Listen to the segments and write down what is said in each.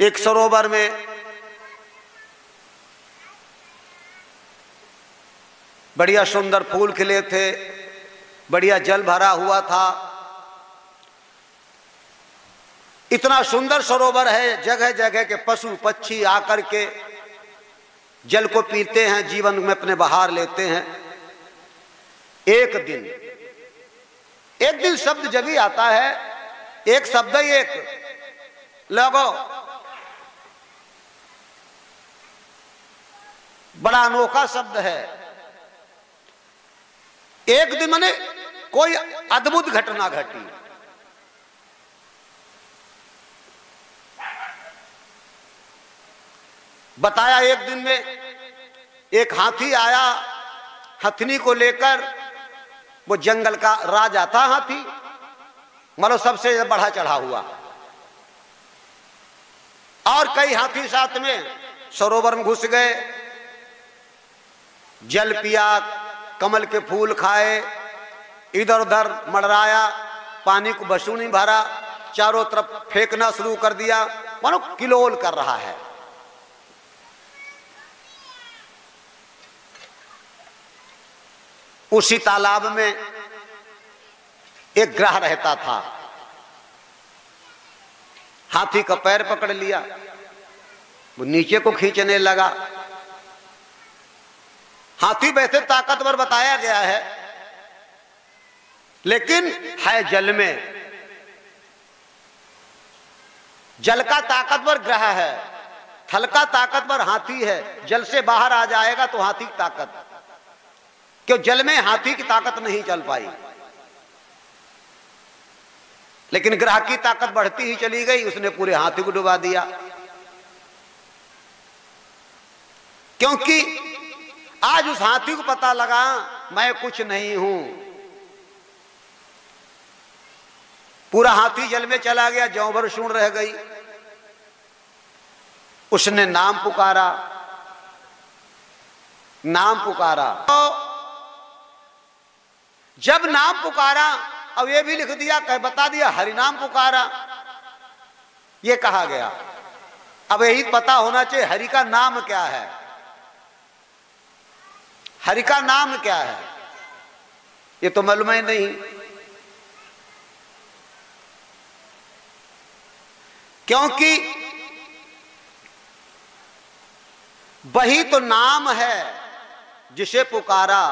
एक सरोवर में बढ़िया सुंदर फूल खिले थे, बढ़िया जल भरा हुआ था। इतना सुंदर सरोवर है, जगह जगह के पशु पक्षी आकर के जल को पीते हैं, जीवन में अपने बहार लेते हैं। एक दिन शब्द जब ही आता है, एक शब्द ही एक लगो, बड़ा अनोखा शब्द है। एक दिन माने कोई अद्भुत घटना घटी। बताया एक दिन में एक हाथी आया, हथनी को लेकर। वो जंगल का राजा था हाथी, मतलब सबसे बढ़ा चढ़ा हुआ। और कई हाथी साथ में सरोवर में घुस गए, जल पिया, कमल के फूल खाए, इधर उधर मडराया, पानी को बसू नहीं भरा, चारों तरफ फेंकना शुरू कर दिया, मानो किलोल कर रहा है। उसी तालाब में एक ग्रह रहता था। हाथी का पैर पकड़ लिया, वो नीचे को खींचने लगा। हाथी वैसे ताकतवर बताया गया है, लेकिन है जल में। जल का ताकतवर ग्रह है, थल का ताकतवर हाथी है। जल से बाहर आ जाएगा तो हाथी की ताकत, क्यों जल में हाथी की ताकत नहीं चल पाई। लेकिन ग्रह की ताकत बढ़ती ही चली गई, उसने पूरे हाथी को डुबा दिया। क्योंकि आज उस हाथी को पता लगा मैं कुछ नहीं हूं। पूरा हाथी जल में चला गया, ज्यों भर सूंड रह गई। उसने नाम पुकारा, नाम पुकारा। तो जब नाम पुकारा, अब ये भी लिख दिया, कह बता दिया हरि नाम पुकारा, ये कहा गया। अब यही पता होना चाहिए हरि का नाम क्या है। हरि का नाम क्या है ये तो मालूम ही नहीं। क्योंकि वही तो नाम है जिसे पुकारा।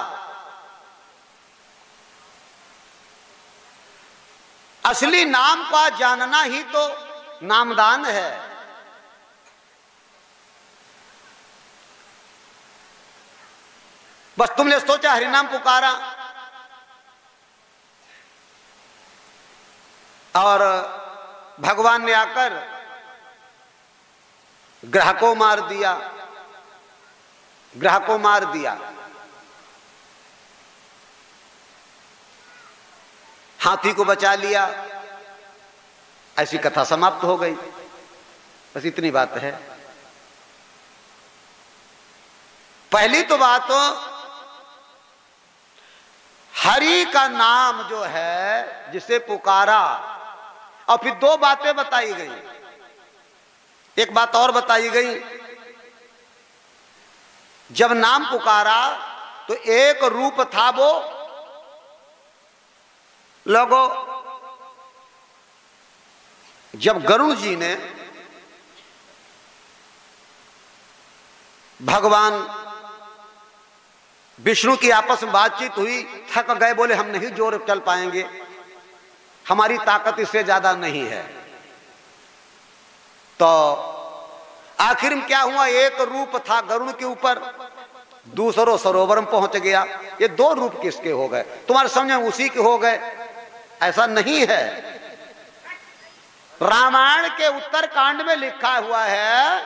असली नाम का जानना ही तो नामदान है। बस तुमने सोचा हरिनाम पुकारा और भगवान ने आकर ग्रह को मार दिया, ग्रह को मार दिया। हाथी को बचा लिया, ऐसी कथा समाप्त हो गई। बस इतनी बात है। पहली तो बात तो हरि का नाम जो है जिसे पुकारा, और फिर दो बातें बताई गई। एक बात और बताई गई, जब नाम पुकारा तो एक रूप था वो लोगों, जब गरुड़ जी ने भगवान विष्णु की आपस में बातचीत हुई, थक गए, बोले हम नहीं जोर चल पाएंगे, हमारी ताकत इससे ज्यादा नहीं है। तो आखिर में क्या हुआ, एक रूप था गरुड़ के ऊपर, दूसरों सरोवर में पहुंच गया। ये दो रूप किसके हो गए? तुम्हारे समझ में उसी के हो गए? ऐसा नहीं है। रामायण के उत्तर कांड में लिखा हुआ है,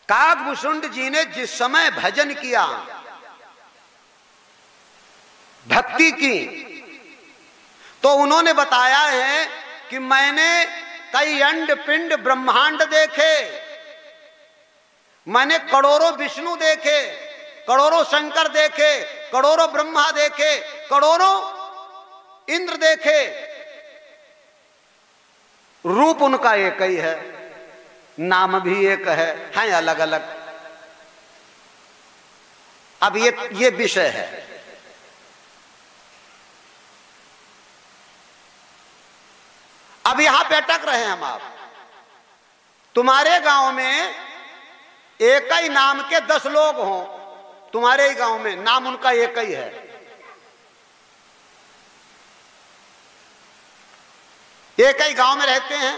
काकभूषुंड जी ने जिस समय भजन किया, भक्ति की, तो उन्होंने बताया है कि मैंने कई अंड पिंड ब्रह्मांड देखे, मैंने करोड़ों विष्णु देखे, करोड़ों शंकर देखे, करोड़ों ब्रह्मा देखे, करोड़ों इंद्र देखे, रूप उनका एक ही है। नाम भी एक है अलग अलग। अब ये विषय है। अब यहां पे अटक रहे हैं हम। आप तुम्हारे गांव में एक ही नाम के 10 लोग हों, तुम्हारे ही गांव में नाम उनका एक ही है, एक ही गांव में रहते हैं,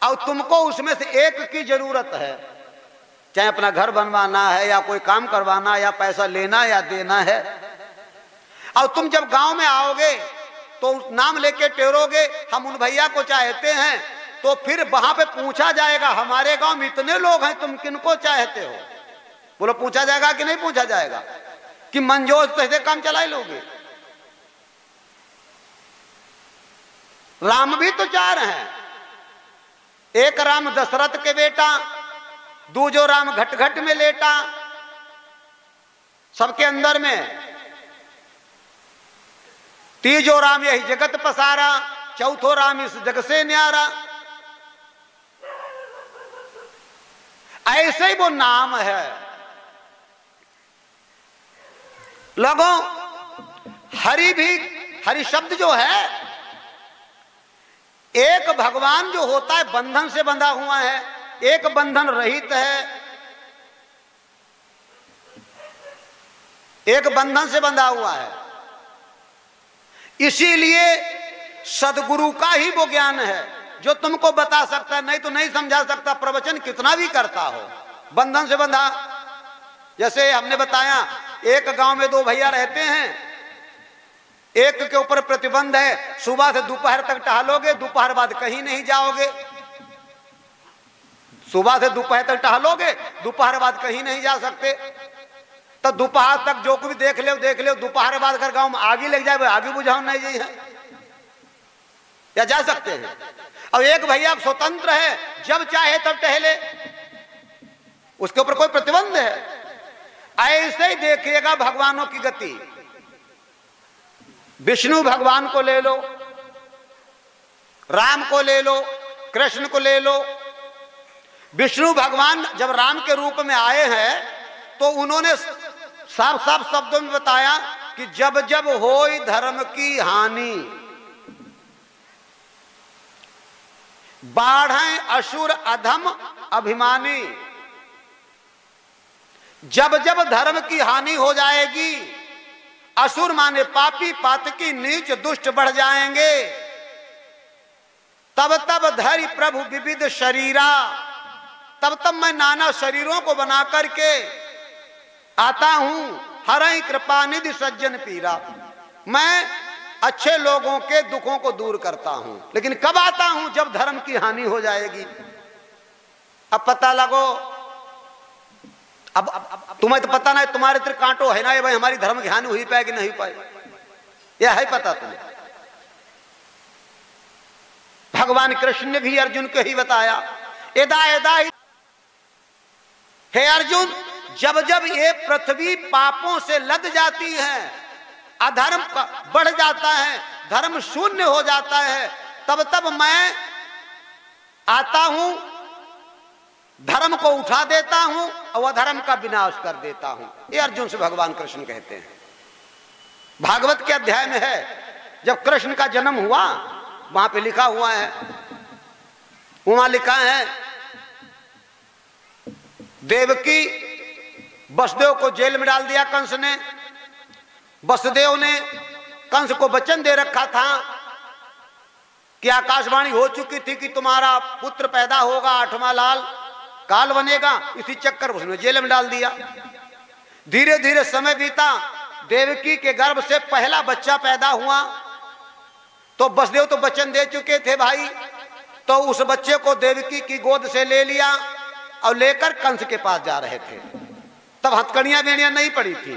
और तुमको उसमें से एक की जरूरत है, चाहे अपना घर बनवाना है या कोई काम करवाना या पैसा लेना या देना है। और तुम जब गांव में आओगे तो नाम लेके टेरोगे हम उन भैया को चाहते हैं, तो फिर वहां पे पूछा जाएगा हमारे गांव में इतने लोग हैं, तुम किनको चाहते हो? बोलो पूछा जाएगा कि नहीं पूछा जाएगा? कि मंजोज पैसे काम चलाए लोगे। राम भी तो 4 हैं, एक राम दशरथ के बेटा, दूजो राम घट घट में लेटा, सबके अंदर में, तीजो राम यही जगत पसारा, चौथो राम इस जग से न्यारा। ऐसे ही वो नाम है। लोगों, हरि भी, हरि शब्द जो है, एक भगवान जो होता है बंधन से बंधा हुआ है, एक बंधन रहित है, एक बंधन से बंधा हुआ है। इसीलिए सदगुरु का ही वो ज्ञान है जो तुमको बता सकता है, नहीं तो नहीं समझा सकता, प्रवचन कितना भी करता हो। बंधन से बंधा, जैसे हमने बताया एक गांव में 2 भैया रहते हैं, एक के ऊपर प्रतिबंध है, सुबह से दोपहर तक टहलोगे, दोपहर बाद कहीं नहीं जाओगे। सुबह से दोपहर तक टहलोगे, दोपहर बाद कहीं नहीं जा सकते। तो दोपहर तक जो कुछ देख ले, दोपहर बाद अगर गांव में आगे लग जाए, आगे बुझाओ नहीं जी है, या जा सकते हैं। और एक भैया स्वतंत्र है, जब चाहे तब टहले, उसके ऊपर कोई प्रतिबंध है। ऐसे ही देखिएगा भगवानों की गति। विष्णु भगवान को ले लो, राम को ले लो, कृष्ण को ले लो। विष्णु भगवान जब राम के रूप में आए हैं तो उन्होंने साफ साफ शब्दों में बताया कि जब जब होई धर्म की हानि, बाढ़ें असुर अधम अभिमानी। जब जब धर्म की हानि हो जाएगी, असुर माने पापी, पातकी, नीच, दुष्ट बढ़ जाएंगे, तब तब धरि प्रभु विविध शरीरा, तब तब मैं नाना शरीरों को बना करके आता हूं, हरहि कृपा निधि सज्जन पीरा। मैं अच्छे लोगों के दुखों को दूर करता हूं, लेकिन कब आता हूं? जब धर्म की हानि हो जाएगी। अब पता लगो, अब तुम्हें तो पता नहीं, तुम्हारे इतने कांटो है ना, ये भाई हमारी धर्म की हानि हुई पाएगी नहीं पाए, यह है पता तुम्हें। भगवान कृष्ण ने भी अर्जुन को ही बताया, एदा एदा, हे अर्जुन, जब जब ये पृथ्वी पापों से लद जाती है, अधर्म बढ़ जाता है, धर्म शून्य हो जाता है, तब तब मैं आता हूं, धर्म को उठा देता हूं और अधर्म का विनाश कर देता हूं। ये अर्जुन से भगवान कृष्ण कहते हैं। भागवत के अध्याय में है, जब कृष्ण का जन्म हुआ, वहां पे लिखा हुआ है, वहां लिखा है, देवकी वसुदेव को जेल में डाल दिया कंस ने। वसुदेव ने कंस को वचन दे रखा था कि आकाशवाणी हो चुकी थी कि तुम्हारा पुत्र पैदा होगा, 8वां लाल काल बनेगा, इसी चक्कर उसने जेल में डाल दिया। धीरे धीरे समय बीता, देवकी के गर्भ से पहला बच्चा पैदा हुआ, तो वसुदेव तो वचन दे चुके थे भाई, तो उस बच्चे को देवकी की गोद से ले लिया और लेकर कंस के पास जा रहे थे। तब हथकड़ियां बेड़ियां नहीं पड़ी थी,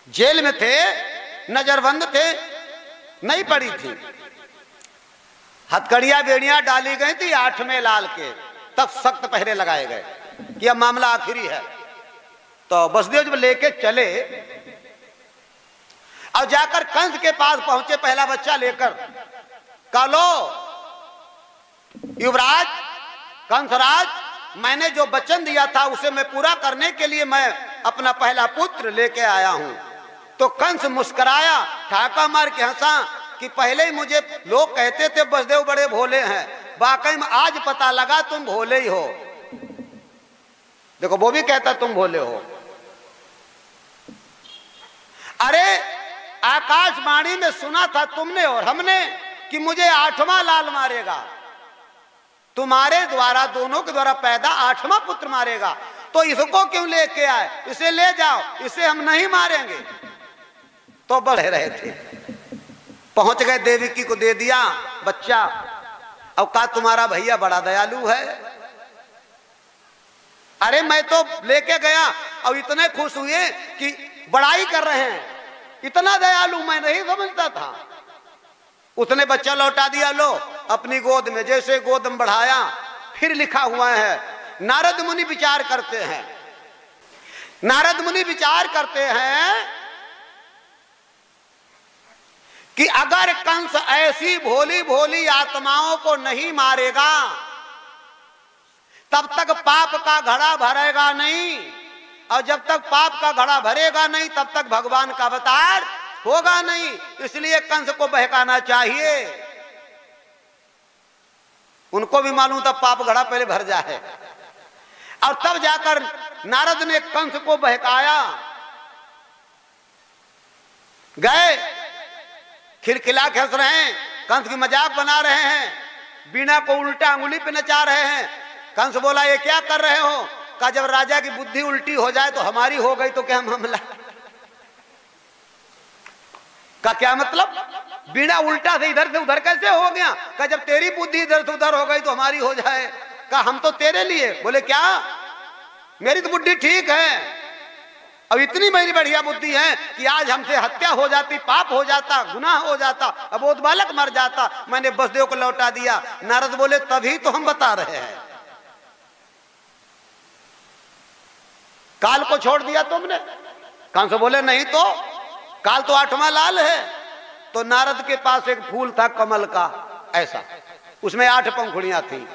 जेल में थे, नजरबंद थे, नहीं पड़ी थी। हथकड़ियां बेड़ियां डाली गई थी 8वें लाल के, तब सख्त पहरे लगाए गए कि अब मामला आखिरी है। तो वसुदेव जब लेके चले और जाकर कंस के पास पहुंचे पहला बच्चा लेकर, कहा लो युवराज, कंसराज, मैंने जो वचन दिया था उसे मैं पूरा करने के लिए मैं अपना पहला पुत्र लेके आया हूं। तो कंस मुस्कुराया, ठाका मार के हंसा कि पहले ही मुझे लोग कहते थे वसुदेव बड़े भोले हैं, वाकई में आज पता लगा तुम भोले ही हो। देखो वो भी कहता तुम भोले हो। अरे आकाशवाणी में सुना था तुमने और हमने कि मुझे 8वां लाल मारेगा, तुम्हारे द्वारा दोनों के द्वारा पैदा 8वां पुत्र मारेगा, तो इसको क्यों लेके आए? इसे ले जाओ, इसे हम नहीं मारेंगे। तो बढ़ रहे थे, पहुंच गए, देवकी को दे दिया बच्चा। अब कहा तुम्हारा भैया बड़ा दयालु है। अरे मैं तो लेके गया और इतने खुश हुए कि बड़ाई कर रहे हैं, इतना दयालु मैं नहीं समझता था। उसने बच्चा लौटा दिया, लो अपनी गोद में। जैसे गोद में बढ़ाया, फिर लिखा हुआ है, नारद मुनि विचार करते हैं, नारद मुनि विचार करते हैं कि अगर कंस ऐसी भोली भोली आत्माओं को नहीं मारेगा तब तक पाप का घड़ा भरेगा नहीं, और जब तक पाप का घड़ा भरेगा नहीं तब तक भगवान का अवतार होगा नहीं। इसलिए कंस को बहकाना चाहिए। उनको भी मालूम था पाप घड़ा पहले भर जाए, और तब जाकर नारद ने कंस को बहकाया। गए, खिलखिला के हंस रहे हैं, कंस की मजाक बना रहे हैं, बीणा को उल्टा अंगुली पे नचा रहे हैं। कंस बोला ये क्या कर रहे हो? कहा जब राजा की बुद्धि उल्टी हो जाए तो हमारी हो गई तो क्या मामला? का क्या मतलब? बीड़ा उल्टा से इधर से उधर कैसे हो गया? कहा जब तेरी बुद्धि इधर से उधर हो गई तो हमारी हो जाए। कहा हम तो तेरे लिए। बोले क्या? मेरी तो बुद्धि ठीक है, अब इतनी मेरी बढ़िया बुद्धि है कि आज हमसे हत्या हो जाती, पाप हो जाता, गुनाह हो जाता, अबोध बालक मर जाता, मैंने वसुदेव को लौटा दिया। नारद बोले तभी तो हम बता रहे हैं, काल को छोड़ दिया तुमने। कंस बोले नहीं तो, काल तो 8वां लाल है। तो नारद के पास एक फूल था कमल का ऐसा, उसमें 8 पंखुड़ियां थी,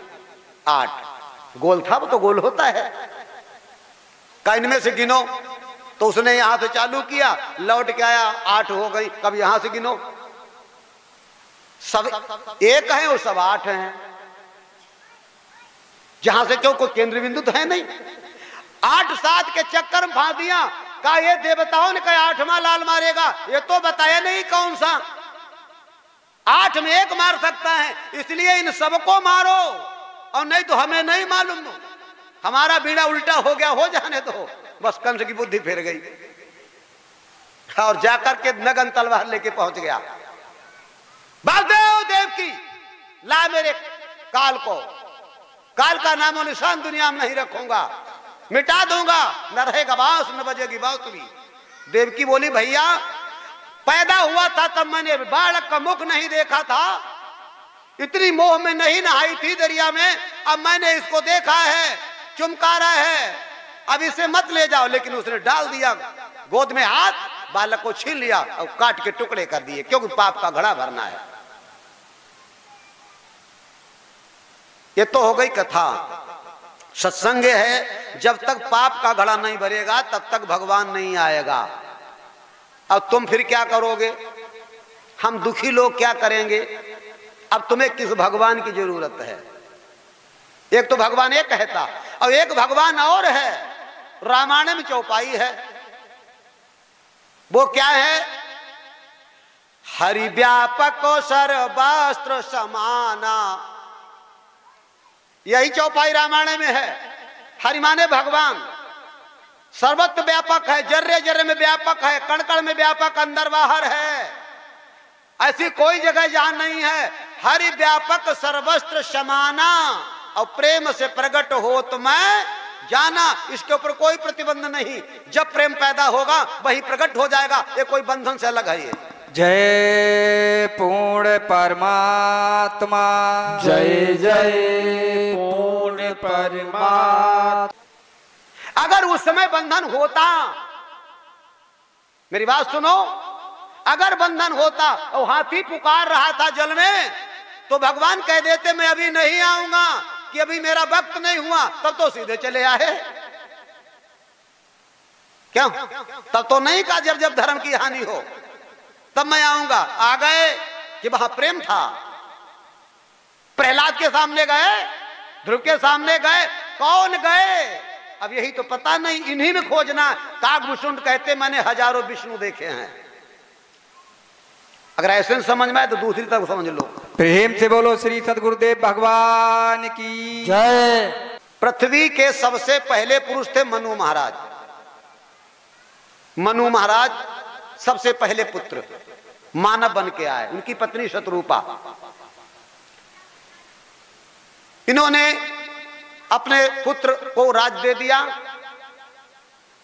8 गोल था, वो तो गोल होता है। का इनमें से गिनो, तो उसने यहां से चालू किया, लौट के आया 8 हो गई। कब यहां से गिनो, सब एक हैं और सब 8 हैं, जहां से क्यों कोई केंद्र बिंदु तो है नहीं। 8-7 के चक्कर में फांस दिया। कहा ये देवताओं ने कहा 8वां लाल मारेगा, ये तो बताया नहीं कौन सा। 8 में एक मार सकता है, इसलिए इन सबको मारो, और नहीं तो हमें नहीं मालूम, हमारा बीड़ा उल्टा हो गया, हो जाने दो। बस कंस की बुद्धि फिर गई और जाकर के नगन तलवार लेके पहुंच गया। वासुदेव देव की ला मेरे काल को, काल का नामो निशान दुनिया में नहीं रखूंगा, मिटा दूंगा, न रहेगा बांस न बजेगी बांसुरी। देवकी बोली भैया पैदा हुआ था तब मैंने बालक का मुख नहीं देखा था, इतनी मोह में नहीं नहाई थी दरिया में, अब मैंने इसको देखा है, चुमकारा है, अब इसे मत ले जाओ। लेकिन उसने डाल दिया गोद में हाथ, बालक को छीन लिया और काट के टुकड़े कर दिए, क्योंकि पाप का घड़ा भरना है। ये तो हो गई कथा। सत्संग है, जब तक पाप का घड़ा नहीं भरेगा तब तक भगवान नहीं आएगा। अब तुम फिर क्या करोगे? हम दुखी लोग क्या करेंगे? अब तुम्हें किस भगवान की जरूरत है? एक तो भगवान एक कहता, और एक भगवान और है, रामायण में चौपाई है। वो क्या है? हरि व्यापको सर्वस्त्र समाना, यही चौपाई रामायण में है। हरि माने भगवान, सर्वत्र व्यापक है, जर्रे जर्रे में व्यापक है, कण कण में व्यापक, अंदर बाहर है, ऐसी कोई जगह जहां नहीं है। हरि व्यापक सर्वस्त्र समाना, और प्रेम से प्रकट हो तो मैं जाना, इसके ऊपर कोई प्रतिबंध नहीं। जब प्रेम पैदा होगा वही प्रकट हो जाएगा, ये कोई बंधन से अलग है। ये जय पूर्ण परमात्मा, जय जय पूर्ण परमात्मा। अगर उस समय बंधन होता, मेरी बात सुनो, अगर बंधन होता और हाथी पुकार रहा था जल में, तो भगवान कह देते मैं अभी नहीं आऊंगा, कि अभी मेरा वक्त नहीं हुआ, तब तो सीधे चले आए। क्यों? तब तो नहीं कहा जब जब धर्म की हानि हो तब मैं आऊंगा। आ गए कि वहां प्रेम था। प्रहलाद के सामने गए, ध्रुव के सामने गए, कौन गए अब यही तो पता नहीं, इन्हीं में खोजना। काकभूषुंड कहते मैंने हजारों विष्णु देखे हैं। अगर ऐसे समझ में आए तो दूसरी तरफ समझ लो। प्रेम से बोलो श्री सदगुरुदेव भगवान की जय। पृथ्वी के सबसे पहले पुरुष थे मनु महाराज। मनु महाराज सबसे पहले पुत्र मानव बन के आए, उनकी पत्नी शतरूपा। इन्होंने अपने पुत्र को राज दे दिया।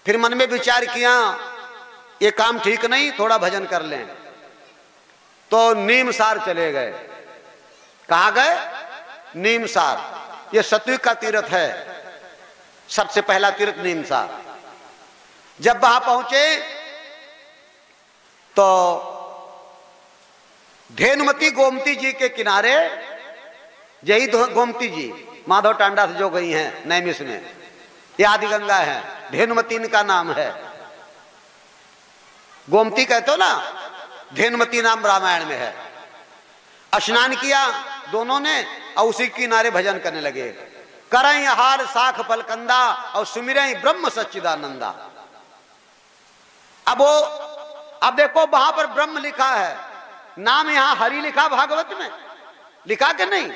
फिर मन में विचार किया ये काम ठीक नहीं, थोड़ा भजन कर लें। तो नीमसार चले गए। कहां गए? नीमसार। ये सत्युग का तीर्थ है, सबसे पहला तीर्थ नीमसार। जब वहां पहुंचे तो धेनुमती गोमती जी के किनारे, यही गोमती जी माधव टांडा से जो गई हैं नैमिष में, ये आदि गंगा है। धेनुमती इनका नाम है। गोमती कहते हो ना, धेनुमती नाम रामायण में है। स्नान किया दोनों ने और उसी किनारे भजन करने लगे। करई हार साख फलकंदा और सुमिरई ब्रह्म सच्चिदानंदा। अब देखो वहां पर ब्रह्म लिखा है, नाम यहां हरि लिखा, भागवत में लिखा कि नहीं?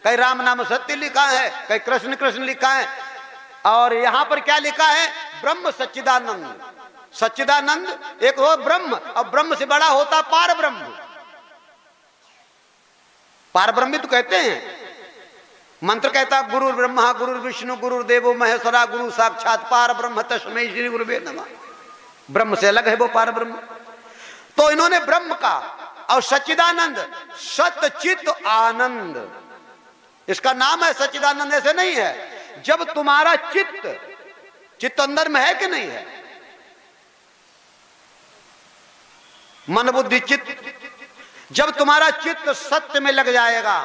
कहीं राम नाम सत्य लिखा है, कहीं कृष्ण कृष्ण लिखा है, और यहां पर क्या लिखा है? ब्रह्म सच्चिदानंद। सच्चिदानंद एक हो ब्रह्म, और ब्रह्म से बड़ा होता पार ब्रह्म। पार ब्रह्म तो कहते हैं, मंत्र कहता गुरु ब्रह्मा गुरु विष्णु गुरु देवो महेश्वरा गुरु साक्षात पार ब्रह्म तस्मै श्री गुरुवे नमः। ब्रह्म से अलग है वो पार ब्रह्म। तो इन्होंने ब्रह्म का और सच्चिदानंद, सतचित आनंद इसका नाम है। सच्चिदानंद ऐसे नहीं है। जब तुम्हारा चित्त अंदर में है कि नहीं है, मन बुद्धि चित्त, जब तुम्हारा चित्त सत्य में लग जाएगा,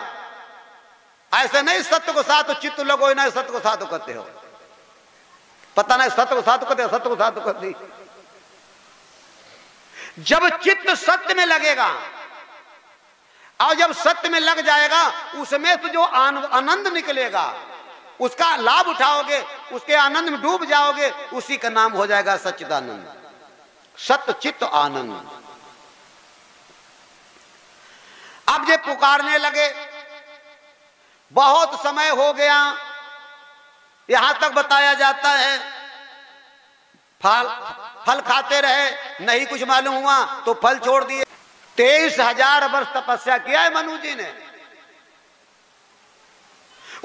ऐसे नहीं सत्य को साथ तो चित्त लगो ना, सत्य को साथ करते हो, पता नहीं सत्य को साथ करते हो, सत्य को साथ करती। जब चित्त सत्य में लगेगा और जब सत्य में लग जाएगा, उसमें तो जो आनंद निकलेगा उसका लाभ उठाओगे, उसके आनंद में डूब जाओगे, उसी का नाम हो जाएगा सच्चिदानंद, सत्य चित्त आनंद। अब ये पुकारने लगे, बहुत समय हो गया, यहां तक बताया जाता है फल खाते रहे, नहीं कुछ मालूम हुआ तो फल छोड़ दिए। 23,000 वर्ष तपस्या किया है मनु जी ने।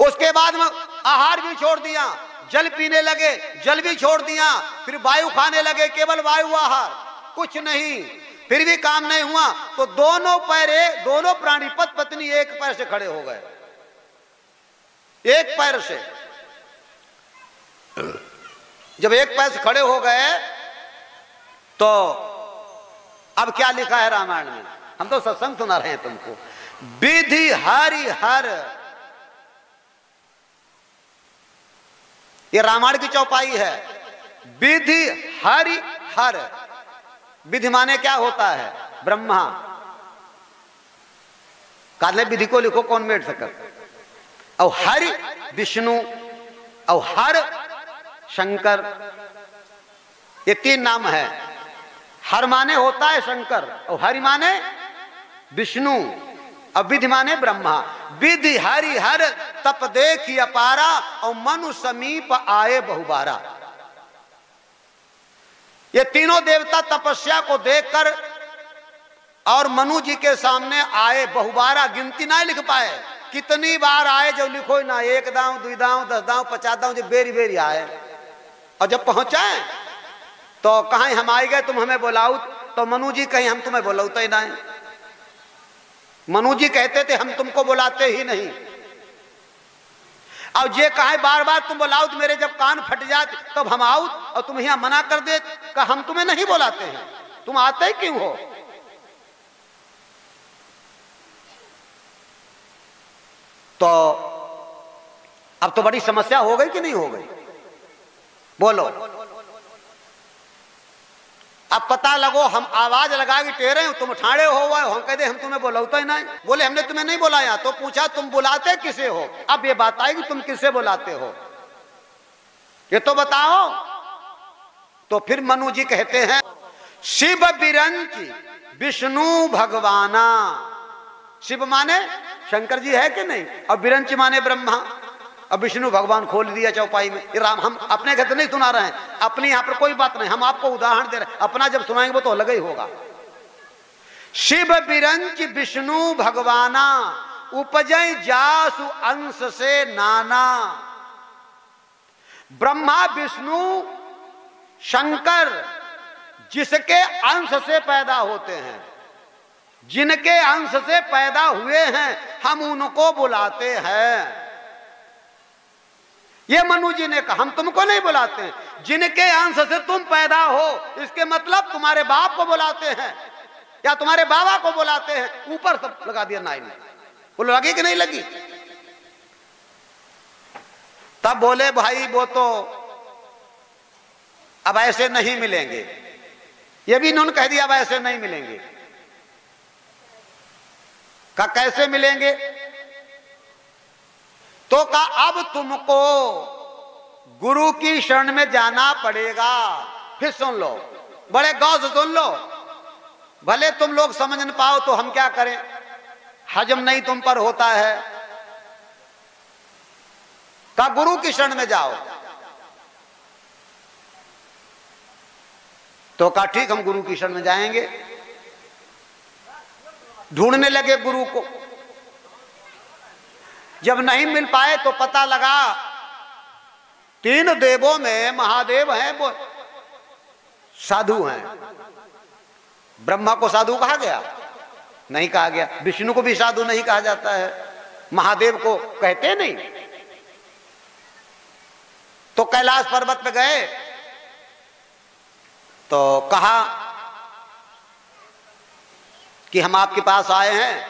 उसके बाद में आहार भी छोड़ दिया, जल पीने लगे, जल भी छोड़ दिया, फिर वायु खाने लगे, केवल वायु आहार, कुछ नहीं। फिर भी काम नहीं हुआ तो दोनों पैरे, दोनों प्राणी पति पत्नी एक पैर से खड़े हो गए, एक पैर से। जब एक पैर से खड़े हो गए तो अब क्या लिखा है रामायण में? हम तो सत्संग सुना रहे हैं तुमको। विधि हरि हर, ये रामायण की चौपाई है। विधि हरि हर, विधि माने क्या होता है? ब्रह्मा। काले विधि को लिखो, कौन मेट सकर। और हरि विष्णु और हर शंकर, ये 3 नाम है। हर माने होता है शंकर, और हरि माने विष्णु, और विधि माने ब्रह्मा। विधि हरि हर तप देखी अपारा, और मनु समीप आए बहुबारा। ये तीनों देवता तपस्या को देखकर और मनु जी के सामने आए बहुबारा, गिनती ना लिख पाए कितनी बार आए, जो लिखो ना, 1 दांव 2 दांव 10 दांव 50 दांव, जो बेरी बेरी आए। और जब पहुंचाए तो कहीं हम आए गए, तुम हमें बुलाओ, तो मनु जी कहीं हम तुम्हें बुलाते ही ना। मनु जी कहते थे हम तुमको बुलाते ही नहीं। और ये कहे बार बार तुम बुलाओ तो मेरे जब कान फट जाते तब हम आओ, और तुम यहां मना कर दे कि हम तुम्हें नहीं बुलाते हैं, तुम आते ही क्यों हो? तो अब तो बड़ी समस्या हो गई कि नहीं हो गई? बोलो। अब पता लगो हम आवाज लगा के टेरे हो, तुम ठाड़े हो हुआ हम कहते हम तुम्हें बुलाते ही नहीं। बोले हमने तुम्हें नहीं बुलाया। तो पूछा तुम बुलाते किसे हो? अब ये बात आई कि तुम किसे बुलाते हो, ये तो बताओ। तो फिर मनु जी कहते हैं शिव बिरंच विष्णु भगवाना। शिव माने शंकर जी है कि नहीं, और बिरंच माने ब्रह्मा। अब विष्णु भगवान खोल दिया चौपाई में। ये राम हम अपने घर नहीं सुना रहे हैं, अपनी यहां पर कोई बात नहीं, हम आपको उदाहरण दे रहे हैं। अपना जब सुनाएंगे वो तो अलग ही होगा। शिव बिरंच विष्णु भगवाना उपजय जासु अंश से नाना। ब्रह्मा विष्णु शंकर जिसके अंश से पैदा होते हैं, जिनके अंश से पैदा हुए हैं, हम उनको बुलाते हैं। ये मनु जी ने कहा हम तुमको नहीं बुलाते हैं, जिनके अंश से तुम पैदा हो, इसके मतलब तुम्हारे बाप को बुलाते हैं या तुम्हारे बाबा को बुलाते हैं। ऊपर सब लगा दिया नाई में। बोलो लगी कि नहीं लगी? तब बोले भाई वो तो अब ऐसे नहीं मिलेंगे। ये भी इन्होंने कह दिया अब ऐसे नहीं मिलेंगे। कहा कैसे मिलेंगे? तो कहा अब तुमको गुरु की शरण में जाना पड़ेगा। फिर सुन लो, बड़े गौर से सुन लो, भले तुम लोग समझ न पाओ तो हम क्या करें, हजम नहीं तुम पर होता है। कहा गुरु की शरण में जाओ। तो कहा ठीक हम गुरु की शरण में जाएंगे। ढूंढने लगे गुरु को। जब नहीं मिल पाए तो पता लगा तीन देवों में महादेव हैं वो साधु हैं। ब्रह्मा को साधु कहा गया? नहीं कहा गया। विष्णु को भी साधु नहीं कहा जाता है, महादेव को कहते नहीं। तो कैलाश पर्वत पे गए तो कहा कि हम आपके पास आए हैं।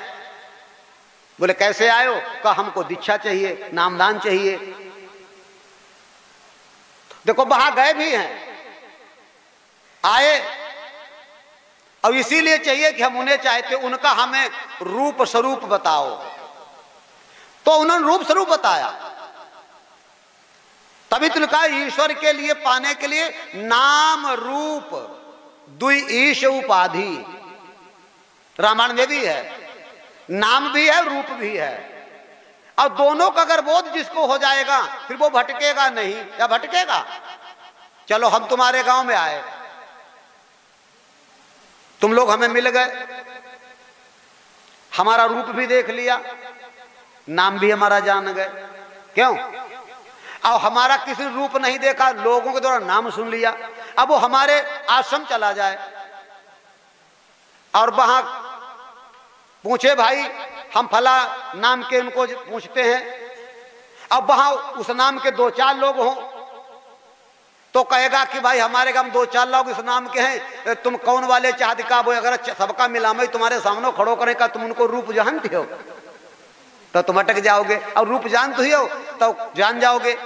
बोले कैसे आए हो? कहा हमको दीक्षा चाहिए, नामदान चाहिए। देखो वहां गए भी हैं, आए, और इसीलिए चाहिए कि हम उन्हें चाहते, उनका हमें रूप स्वरूप बताओ। तो उन्होंने रूप स्वरूप बताया। तभी तो कहा ईश्वर के लिए पाने के लिए नाम रूप दुई ईश उपाधि। रामायण में भी है, नाम भी है रूप भी है। और दोनों का अगर बोध जिसको हो जाएगा फिर वो भटकेगा नहीं। या भटकेगा? चलो हम तुम्हारे गांव में आए, तुम लोग हमें मिल गए, हमारा रूप भी देख लिया, नाम भी हमारा जान गए। क्यों? अब हमारा किसी रूप नहीं देखा, लोगों के द्वारा नाम सुन लिया। अब वो हमारे आश्रम चला जाए और वहां पूछे भाई हम फला नाम के उनको पूछते हैं। अब वहां उस नाम के दो चार लोग हों तो कहेगा कि भाई हमारे गांव में दो चार लोग इस नाम के हैं, तुम कौन वाले चाहते का? वो अगर सबका मिलामे तुम्हारे सामने खड़ो करेगा, तुम उनको रूप जानते हो तो तुम अटक जाओगे, और रूप जानते ही हो तो जान जाओगे।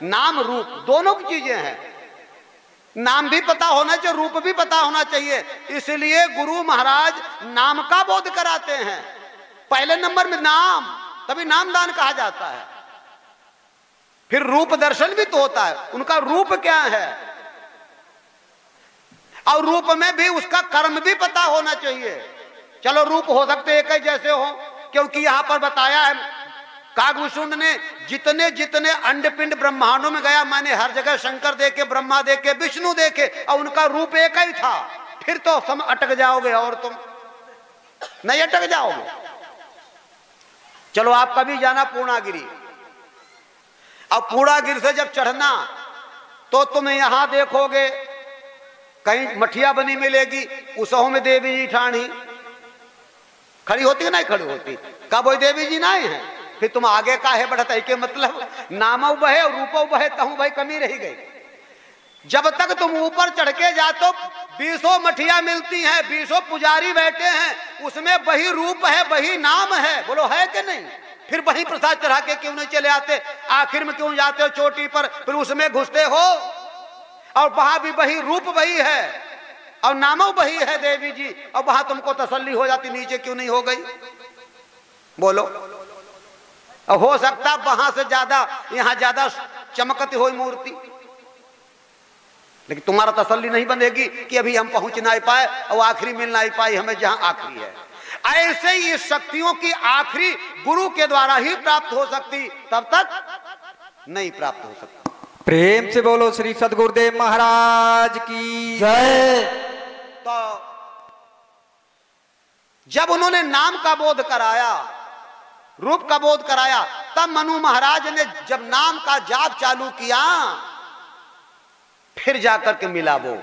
नाम रूप दोनों की चीजें हैं। नाम भी पता होना चाहिए, रूप भी पता होना चाहिए। इसलिए गुरु महाराज नाम का बोध कराते हैं पहले नंबर में, नाम, तभी नामदान कहा जाता है। फिर रूप दर्शन भी तो होता है, उनका रूप क्या है, और रूप में भी उसका कर्म भी पता होना चाहिए। चलो रूप हो सकते एक ही जैसे हो, क्योंकि यहां पर बताया है कागभूषुंड ने जितने जितने अंडपिंड ब्रह्मांडों में गया, मैंने हर जगह शंकर देखे, ब्रह्मा देखे, विष्णु देखे, और उनका रूप एक ही था। फिर तो सम अटक जाओगे और तुम नहीं अटक जाओगे। चलो आप कभी जाना पूर्णागिरी, अब पूर्णागिरी से जब चढ़ना तो तुम यहां देखोगे कहीं मठिया बनी मिलेगी, उसों में देवी जी ठाणी खड़ी होती है, नहीं खड़ी होती? कब वो देवी जी नहीं है? फिर तुम आगे का है बढ़ता है के मतलब नामो बहे और रूपो बहे, तहु भाई कमी रही गई। जब तक तुम ऊपर चढ़ के जाते हो 20 मठिया मिलती हैं, 20 पुजारी बैठे हैं, उसमें वही रूप है, वही नाम है। बोलो है कि नहीं? फिर वहीं प्रसाद चढ़ा के क्यों नहीं चले आते? आखिर में क्यों जाते हो चोटी पर, फिर उसमें घुसते हो? और वहां भी वही रूप वही है और नामो वही है देवी जी, और वहां तुमको तसल्ली हो जाती, नीचे क्यों नहीं हो गई? बोलो। और हो सकता वहां से ज्यादा यहां ज्यादा चमकती हो मूर्ति, लेकिन तुम्हारा तसल्ली नहीं बनेगी कि अभी हम पहुंच ना पाए और आखिरी मिल ना पाई हमें जहां आखिरी है। ऐसे ही इस शक्तियों की आखिरी गुरु के द्वारा ही प्राप्त हो सकती, तब तक नहीं प्राप्त हो सकती। प्रेम से बोलो श्री सद्गुरुदेव महाराज की जय। तो जब उन्होंने नाम का बोध कराया, रूप का बोध कराया, तब मनु महाराज ने जब नाम का जाप चालू किया, फिर जाकर के मिला वो,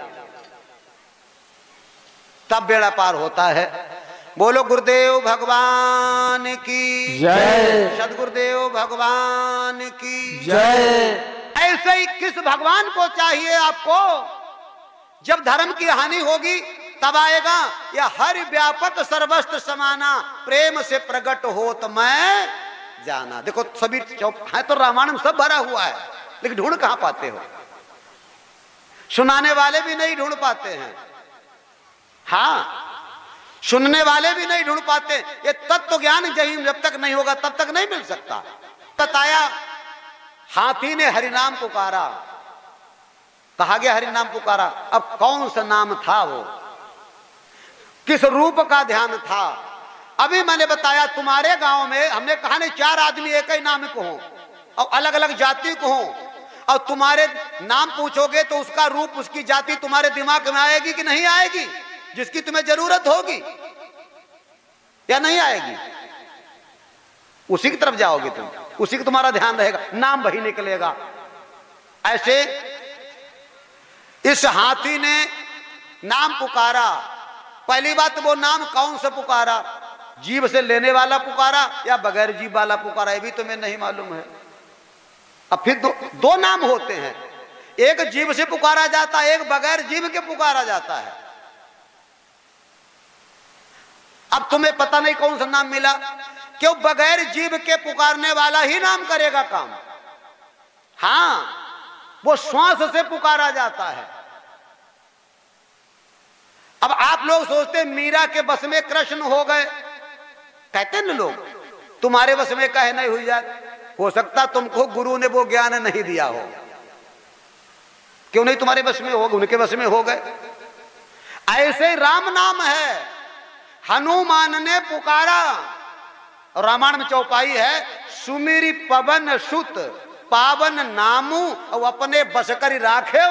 तब बेड़ा पार होता है। बोलो गुरुदेव भगवान की जय। सदगुरुदेव भगवान की जय। ऐसे ही किस भगवान को चाहिए आपको? जब धर्म की हानि होगी तब आएगा, या हर व्यापक सर्वस्त्र समाना, प्रेम से प्रकट हो तो मैं जाना। देखो सभी है तो रामायण में सब भरा हुआ है, लेकिन ढूंढ कहां पाते हो? सुनाने वाले भी नहीं ढूंढ पाते हैं, हाँ सुनने वाले भी नहीं ढूंढ पाते। ये तत्व ज्ञान जब तक नहीं होगा तब तक नहीं मिल सकता। बताया हाथी ने हरिनाम पुकारा, कहा गया हरिनाम पुकारा, अब कौन सा नाम था वो, किस रूप का ध्यान था? अभी मैंने बताया तुम्हारे गांव में हमने कहा नहीं 4 आदमी एक ही नाम को हो और अलग अलग जाति को हो, और तुम्हारे नाम पूछोगे तो उसका रूप उसकी जाति तुम्हारे दिमाग में आएगी कि नहीं आएगी? जिसकी तुम्हें जरूरत होगी या नहीं आएगी, उसी की तरफ जाओगे तुम, उसी का तुम्हारा ध्यान रहेगा, नाम वही निकलेगा। ऐसे इस हाथी ने नाम पुकारा। पहली बात वो नाम कौन सा पुकारा, जीभ से लेने वाला पुकारा या बगैर जीभ वाला पुकारा, ये भी तुम्हें नहीं मालूम है। अब फिर दो नाम होते हैं, एक जीभ से पुकारा जाता है, एक बगैर जीभ के पुकारा जाता है। अब तुम्हें पता नहीं कौन सा नाम मिला, क्यों? बगैर जीभ के पुकारने वाला ही नाम करेगा काम। हाँ, वो श्वास से पुकारा जाता है। अब आप लोग सोचते मीरा के बस में कृष्ण हो गए, कहते ना लोग तुम्हारे बस में कहे नहीं हुई जाए। हो सकता तुमको गुरु ने वो ज्ञान नहीं दिया हो, क्यों नहीं तुम्हारे बस में हो, उनके बस में हो गए। ऐसे राम नाम है, हनुमान ने पुकारा। रामायण में चौपाई है, सुमिरी पवन सुत पावन नामू और अपने बस करी राखे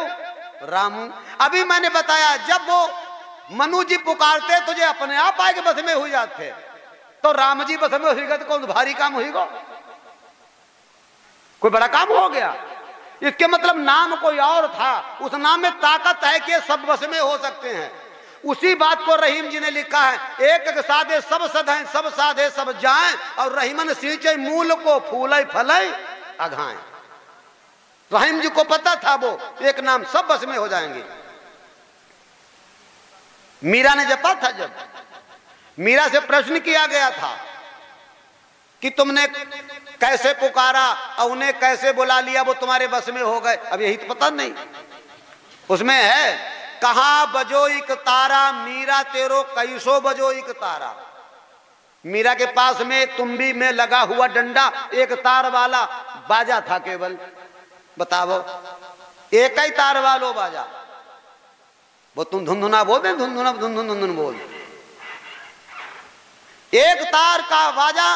रामू। अभी मैंने बताया जब वो मनु जी पुकारते तुझे अपने आप आए के बस में हो जाते, तो राम जी बस में होगा तो कौन भारी काम होगा? कोई बड़ा काम हो गया? इसके मतलब नाम कोई और था, उस नाम में ताकत है कि सब बस में हो सकते हैं। उसी बात को रहीम जी ने लिखा है, एक साधे सब सधाएं, सब साधे सब जाएं, और रहीमन सींचे मूल को फूले फले अघाएं। रहीम जी को पता था वो एक नाम सब बस में हो जाएंगे। मीरा ने जपा था, जब मीरा से प्रश्न किया गया था कि तुमने कैसे पुकारा और उन्हें कैसे बुला लिया, वो तुम्हारे बस में हो गए। अब यही तो पता नहीं। उसमें है कहा बजो एक तारा मीरा तेरो कैसो बजो एक तारा। मीरा के पास में तुम्बी में लगा हुआ डंडा एक तार वाला बाजा था केवल। बताओ, एक ही तार वालो बाजा, वो तुम धुनधुना बोल दे, धुनधुना धुनधुन धुनधुन बोल, एक तार का बाजा।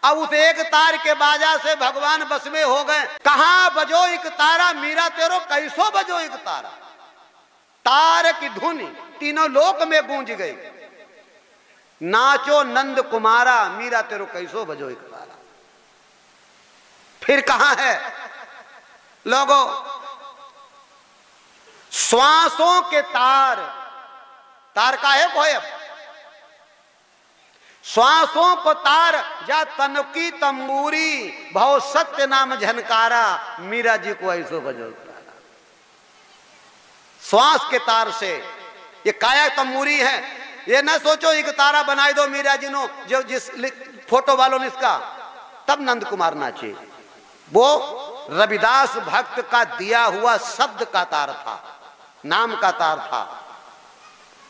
अब उस एक तार के बाजा से भगवान बस में हो गए। कहां बजो एक तारा मीरा तेरो कैसो बजो एक तारा। तार की धुन तीनों लोक में गूंज गई। नाचो नंद कुमारा मीरा तेरो कैसो बजो एक तारा। फिर कहां है लोगों? श्वासों के तार, तार का है कोई? श्वासों को तार जा तन की तंबूरी भाव सत्य नाम झनकारा मीरा जी को ऐसो बजो। श्वास के तार से ये काया तंबूरी है। ये ना सोचो एक तारा बनाई दो मीरा जी नो, जो जिस फोटो वालों ने इसका, तब नंद कुमार नाचे। वो रविदास भक्त का दिया हुआ शब्द का तार था, नाम का तार था।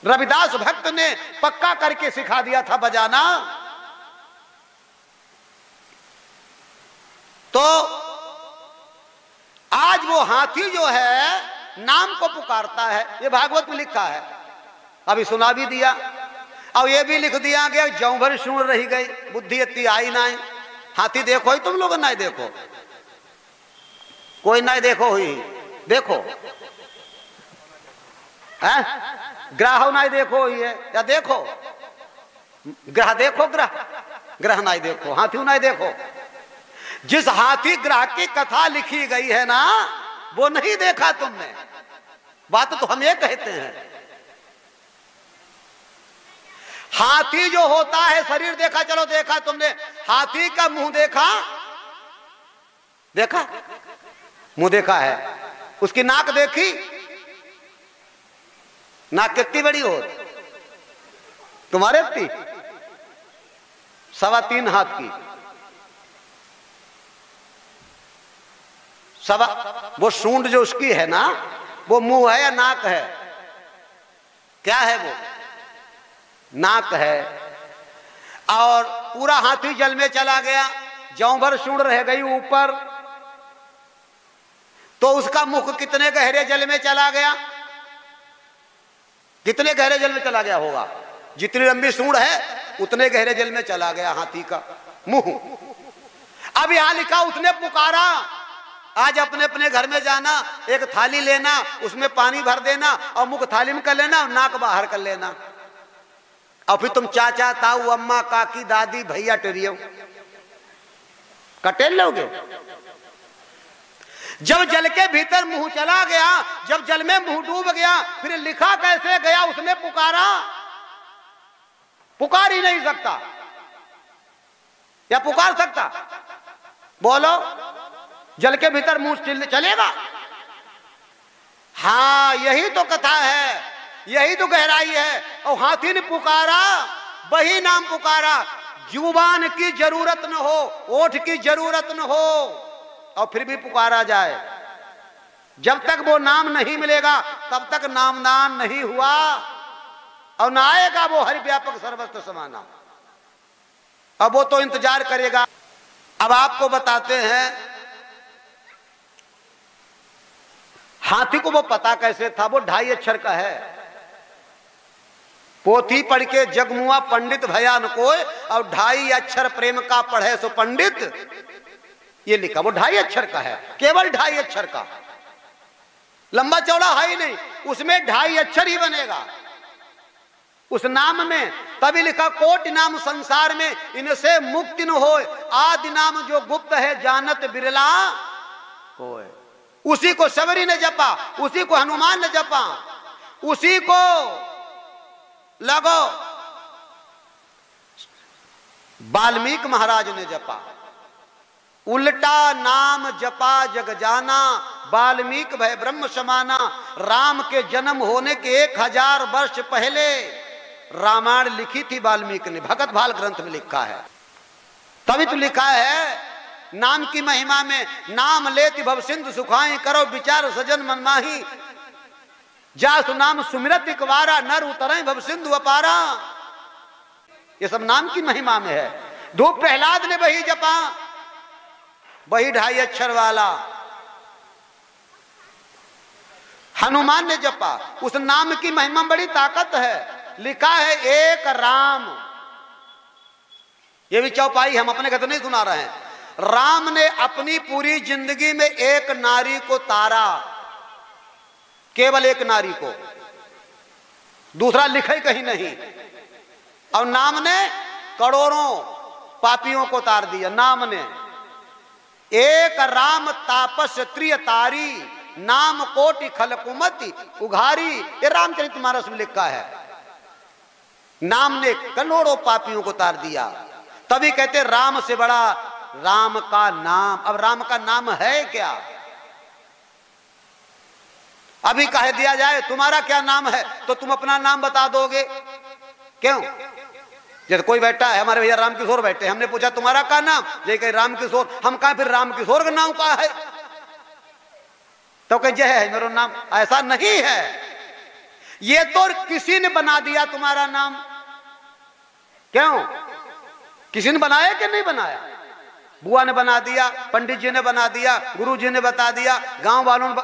रविदास भक्त ने पक्का करके सिखा दिया था बजाना। तो आज वो हाथी जो है नाम को पुकारता है, ये भागवत में लिखा है, अभी सुना भी दिया। और ये भी लिख दिया गया जौ भर सुन रही गई, बुद्धि इतनी आई ना। हाथी देखो ही तुम लोग नहीं देखो, कोई नहीं देखो ही, देखो है ग्रह नहीं देखो ही है, या देखो ग्रह, देखो ग्रह, ग्रह नहीं देखो, हाथी नहीं देखो। जिस हाथी ग्रह की कथा लिखी गई है ना, वो नहीं देखा तुमने। बात तो हम ये कहते हैं, हाथी जो होता है शरीर देखा, चलो देखा तुमने, हाथी का मुंह देखा, देखा मुंह देखा है, उसकी नाक देखी, नाक कितनी बड़ी हो तुम्हारे इतनी, 3.25 हाथ की, वो सूंड जो उसकी है ना, वो मुंह है या नाक है? क्या है वो? नाक है। और पूरा हाथी जल में चला गया, जौ भर सूंड रह गई ऊपर, तो उसका मुख कितने गहरे जल में चला गया? कितने गहरे जल में चला गया होगा? जितनी लंबी सूंड है उतने गहरे जल में चला गया हाथी का मुंह। अब यहां लिखा उसने पुकारा। आज अपने अपने घर में जाना, एक थाली लेना, उसमें पानी भर देना और मुख थाली में कर लेना, नाक बाहर कर लेना, और फिर तुम चाचा, ताऊ, अम्मा, काकी, दादी, भैया, टेरियो कटेल लोगे। जब जल के भीतर मुंह चला गया, जब जल में मुंह डूब गया, फिर लिखा कैसे गया उसने पुकारा? पुकार ही नहीं सकता, या पुकार सकता? बोलो, जल के भीतर मुंह चलेगा? हाँ, यही तो कथा है, यही तो गहराई है। और हाथी ने पुकारा, वही नाम पुकारा। जुबान की जरूरत न हो, ओठ की जरूरत न हो, और फिर भी पुकारा जाए। जब तक वो नाम नहीं मिलेगा तब तक नामदान नहीं हुआ, और ना आएगा वो हरि व्यापक सर्वत्र समाना। अब वो तो इंतजार करेगा। अब आपको बताते हैं हाथी को वो पता कैसे था? वो 2.5 अक्षर का है। पोथी पढ़ के जगमुआ पंडित भयान कोय, और 2.5 अक्षर प्रेम का पढ़े सो पंडित, ये लिखा। वो 2.5 अक्षर का है, केवल 2.5 अक्षर का, लंबा चौड़ा है ही नहीं, उसमें 2.5 अक्षर ही बनेगा उस नाम में। तभी लिखा कोटि नाम संसार में इनसे मुक्ति न हो, आदि नाम जो गुप्त है जानत बिरला कोय। उसी को शबरी ने जपा, उसी को हनुमान ने जपा, उसी को लगो वाल्मीकि महाराज ने जपा। उल्टा नाम जपा जग जाना, वाल्मीकि भय ब्रह्म समाना। राम के जन्म होने के 1000 वर्ष पहले रामायण लिखी थी वाल्मीकि ने, भगत भाल ग्रंथ में लिखा है। तभी तो लिखा है नाम की महिमा में, नाम लेति भव सिंधु सुखाई, करो विचार सजन मन माही, जासु नाम सुमिरत इकवारा, नर उतरई भव सिंधु अपारा। ये सब नाम की महिमा में है। धूप प्रहलाद ने वही जपा, वही 2.5 अक्षर वाला। हनुमान ने जपा, उस नाम की महिमा बड़ी ताकत है। लिखा है एक राम, ये भी चौपाई हम अपने घर नहीं सुना रहे हैं। राम ने अपनी पूरी जिंदगी में एक नारी को तारा, केवल एक नारी को, दूसरा लिखा ही कहीं नहीं। और नाम ने करोड़ों पापियों को तार दिया। नाम ने एक राम तापस त्रिय तारी, नाम कोटि खलकुमति उघारी, ये रामचरितमानस में लिखा है। नाम ने करोड़ों पापियों को तार दिया। तभी कहते राम से बड़ा राम का नाम। अब राम का नाम है क्या? अभी कह दिया जाए तुम्हारा क्या नाम है, तो तुम अपना नाम बता दोगे? क्यों? जैसे कोई बैठा है, हमारे भैया राम किशोर बैठे, हमने पूछा तुम्हारा क्या नाम, ये कहे राम किशोर। हम कहा फिर राम किशोर का नाम क्या है, तो कहे जय है मेरा नाम। ऐसा नहीं है, ये तो किसी ने बना दिया तुम्हारा नाम। क्यों? किसी ने बनाया कि नहीं बनाया? बुआ ने बना दिया, पंडित जी ने बना दिया, गुरु जी ने बता दिया, गांव वालों ने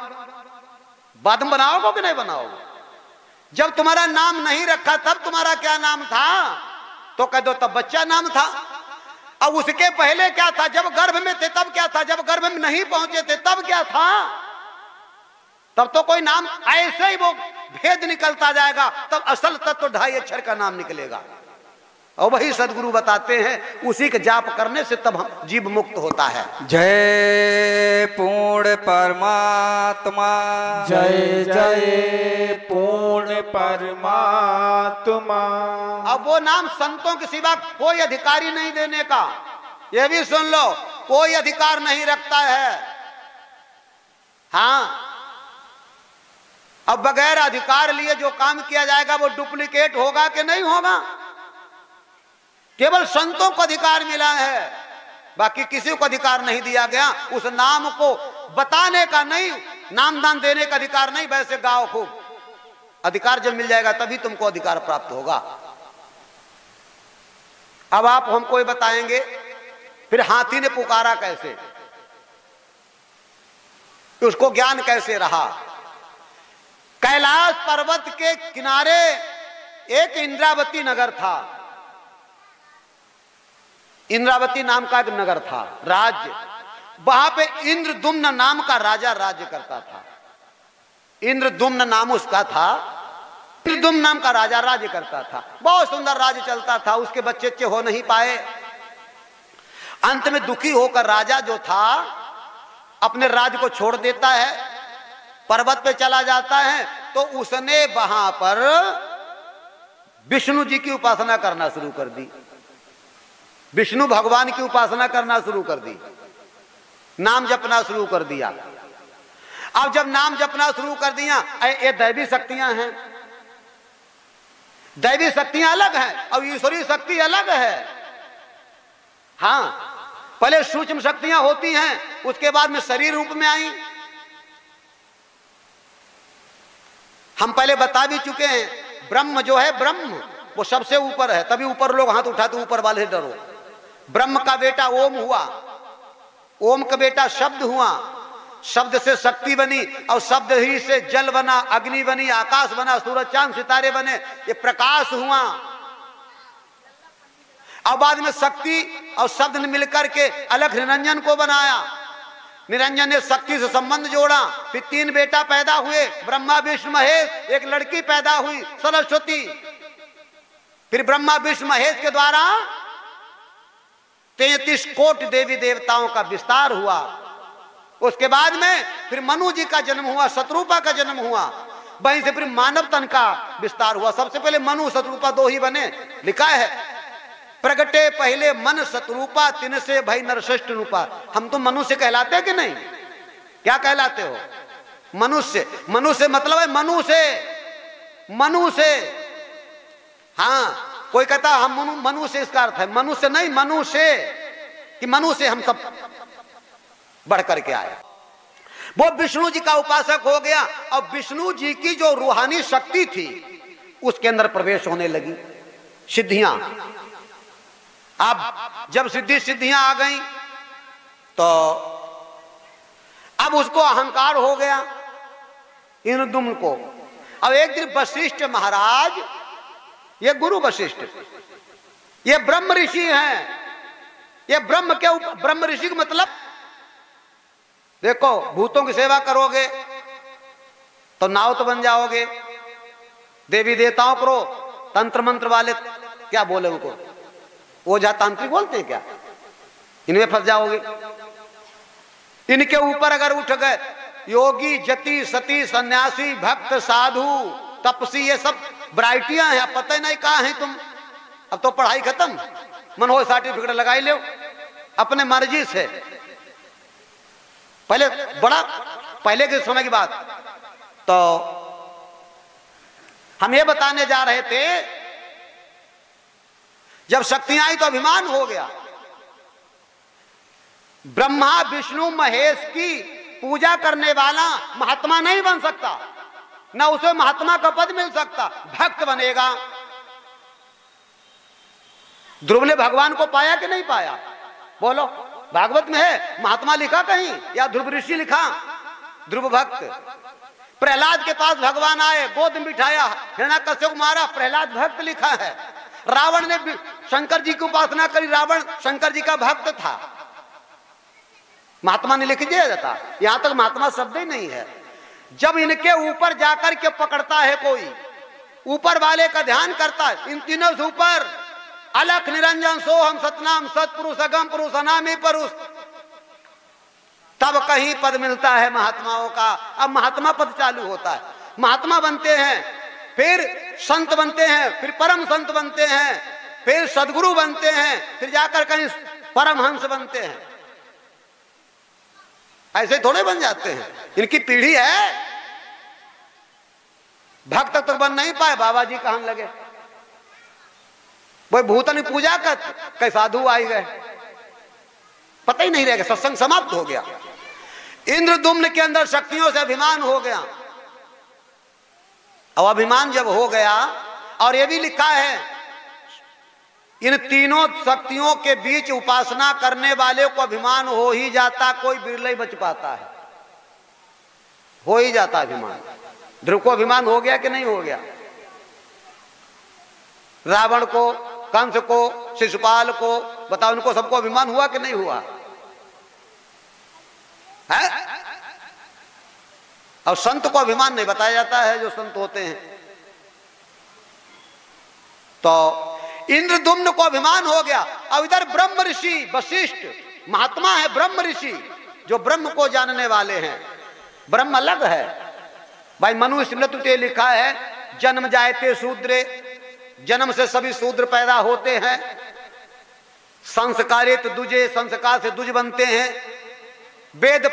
बाद में बनाओगे कि नहीं बनाओगे? जब तुम्हारा नाम नहीं रखा तब तुम्हारा क्या नाम था, तो कह दो तब बच्चा नाम था। अब उसके पहले क्या था, जब गर्भ में थे तब क्या था, जब गर्भ में नहीं पहुंचे थे तब क्या था? तब तो कोई नाम ऐसे ही वो भेद निकलता जाएगा, तब असल तत्व 2.5 अक्षर का नाम निकलेगा। और वही सदगुरु बताते हैं, उसी के जाप करने से तब हम जीव मुक्त होता है। जय पूर्ण परमात्मा, जय जय पूर्ण परमात्मा। अब वो नाम संतों के सिवा कोई अधिकारी नहीं देने का, ये भी सुन लो, कोई अधिकार नहीं रखता है। हाँ, अब बगैर अधिकार लिए जो काम किया जाएगा वो डुप्लीकेट होगा कि नहीं होगा? केवल संतों को अधिकार मिला है, बाकी किसी को अधिकार नहीं दिया गया। उस नाम को बताने का नहीं, नामदान देने का अधिकार नहीं। वैसे गाओ खूब, अधिकार जब मिल जाएगा तभी तुमको अधिकार प्राप्त होगा। अब आप हमको ये बताएंगे, फिर हाथी ने पुकारा कैसे, उसको ज्ञान कैसे रहा? कैलाश पर्वत के किनारे एक इंद्रावती नगर था। इंद्रावती नाम का एक नगर था, राज्य। वहां पे इंद्रदुम्न नाम का राजा राज्य करता था। इंद्रदुम्न नाम उसका था, इंद्रदुम्न नाम का राजा राज्य करता था। बहुत सुंदर राज्य चलता था, उसके बच्चे हो नहीं पाए। अंत में दुखी होकर राजा जो था अपने राज्य को छोड़ देता है, पर्वत पे चला जाता है। तो उसने वहां पर विष्णु जी की उपासना करना शुरू कर दी, विष्णु भगवान की उपासना करना शुरू कर दी, नाम जपना शुरू कर दिया। अब जब नाम जपना शुरू कर दिया, ये दैवी शक्तियां हैं, दैवी शक्तियां अलग हैं और ईश्वरीय शक्ति अलग है। हाँ, पहले सूक्ष्म शक्तियां होती हैं, उसके बाद में शरीर रूप में आई। हम पहले बता भी चुके हैं, ब्रह्म जो है, ब्रह्म वो सबसे ऊपर है, तभी ऊपर लोग हाथ उठाते ऊपर वाले से डरो। ब्रह्म का बेटा ओम हुआ, ओम का बेटा शब्द हुआ, शब्द से शक्ति बनी और शब्द ही से जल बना, अग्नि बनी, आकाश बना, सूरज चांद सितारे बने, ये प्रकाश हुआ। और बाद में शक्ति और शब्द ने मिलकर के अलग निरंजन को बनाया। निरंजन ने शक्ति से संबंध जोड़ा, फिर 3 बेटा पैदा हुए, ब्रह्मा विष्णु महेश। एक लड़की पैदा हुई सरस्वती। फिर ब्रह्मा विष्णु महेश के द्वारा 33 कोटि देवी देवताओं का विस्तार हुआ। उसके बाद में फिर मनु जी का जन्म हुआ, शत्रुपा का जन्म हुआ। वहीं से फिर मानव तन का विस्तार हुआ। सबसे पहले मनु शत्रुपा 2 ही बने। लिखा है, प्रगटे पहले मन शत्रुपा, तिन से भई नरश्रेष्ठ रूपा। हम तो मनुष्य कहलाते कि नहीं? क्या कहलाते हो? मनुष्य। मनुष्य मतलब है मनु से, मनु से। हाँ, कोई कहता हम मनु से, इसका अर्थ है मनुष्य नहीं, मनु से, कि मनु से हम सब बढ़ करके आए। वो विष्णु जी का उपासक हो गया और विष्णु जी की जो रूहानी शक्ति थी उसके अंदर प्रवेश होने लगी, सिद्धियां। अब जब सिद्धियां आ गई तो अब उसको अहंकार हो गया इंद्रदुम्न को। अब एक दिन वशिष्ठ महाराज, ये गुरु वशिष्ठ, ये ब्रह्म ऋषि हैं। ये ब्रह्म के ऊपर, ब्रह्म ऋषि का मतलब देखो, भूतों की सेवा करोगे तो नाव तो बन जाओगे, देवी देवताओं करो, तंत्र मंत्र वाले क्या बोले उनको, ओझा तांत्रिक बोलते हैं क्या, इनमें फंस जाओगे। इनके ऊपर अगर उठ गए योगी, जति, सती, सन्यासी, भक्त, साधु, तपसी, ये सब वैरायटियां हैं। पता ही नहीं कहाँ हैं तुम। अब तो पढ़ाई खत्म, मन हो सर्टिफिकेट लगाई लो अपने मर्जी से। पहले बड़ा पहले के समय की बात, तो हम ये बताने जा रहे थे जब शक्तियां आई तो अभिमान हो गया। ब्रह्मा विष्णु महेश की पूजा करने वाला महात्मा नहीं बन सकता, ना उसे महात्मा का पद मिल सकता, भक्त बनेगा। ध्रुव ने भगवान को पाया कि नहीं पाया? बोलो, भागवत में है, महात्मा लिखा कहीं या ध्रुव ऋषि लिखा? ध्रुव भक्त। प्रहलाद के पास भगवान आए, गोद में बिठाया, हिरण्याकश्यप को मारा, प्रहलाद भक्त लिखा है। रावण ने शंकर जी की उपासना करी, रावण शंकर जी का भक्त था। महात्मा ने लिख दिया जाता, यहां तक महात्मा शब्द ही नहीं है। जब इनके ऊपर जाकर के पकड़ता है कोई, ऊपर वाले का ध्यान करता है, इन तीनों से ऊपर अलख निरंजन सोहम सतनाम सतपुरुष अगम पुरुष अनामी पुरुष, तब कहीं पद मिलता है महात्माओं का। अब महात्मा पद चालू होता है, महात्मा बनते हैं, फिर संत बनते हैं, फिर परम संत बनते हैं, फिर सदगुरु बनते हैं, फिर जाकर कहीं परमहंस बनते हैं। ऐसे थोड़े बन जाते हैं, इनकी पीढ़ी है। भक्त तक बन नहीं पाए, बाबा जी कहने लगे, वो भूतन पूजा कर, कई साधु आई गए, पता ही नहीं रहेगा, सत्संग समाप्त हो गया। इंद्रदुम्न के अंदर शक्तियों से अभिमान हो गया। अब अभिमान जब हो गया, और ये भी लिखा है, इन तीनों शक्तियों के बीच उपासना करने वाले को अभिमान हो ही जाता, कोई बिरला ही बच पाता है, हो ही जाता अभिमान। ध्रुव को अभिमान हो गया कि नहीं हो गया? रावण को, कंस को, शिशुपाल को, बताओ, उनको सबको अभिमान हुआ कि नहीं हुआ है? और संत को अभिमान नहीं बताया जाता है, जो संत होते हैं। तो इंद्रदुम्न को अभिमान हो गया। अब इधर ब्रह्म ऋषि वशिष्ठ महात्मा है, ब्रह्म ऋषि जो ब्रह्म को जानने वाले हैं। ब्रह्म अलग है भाई। मनु स्मृति लिखा है, जन्म जायते शूद्रे, जन्म से सभी शूद्र पैदा होते हैं। संस्कारित दुजे, संस्कार से दुज बनते हैं। वेद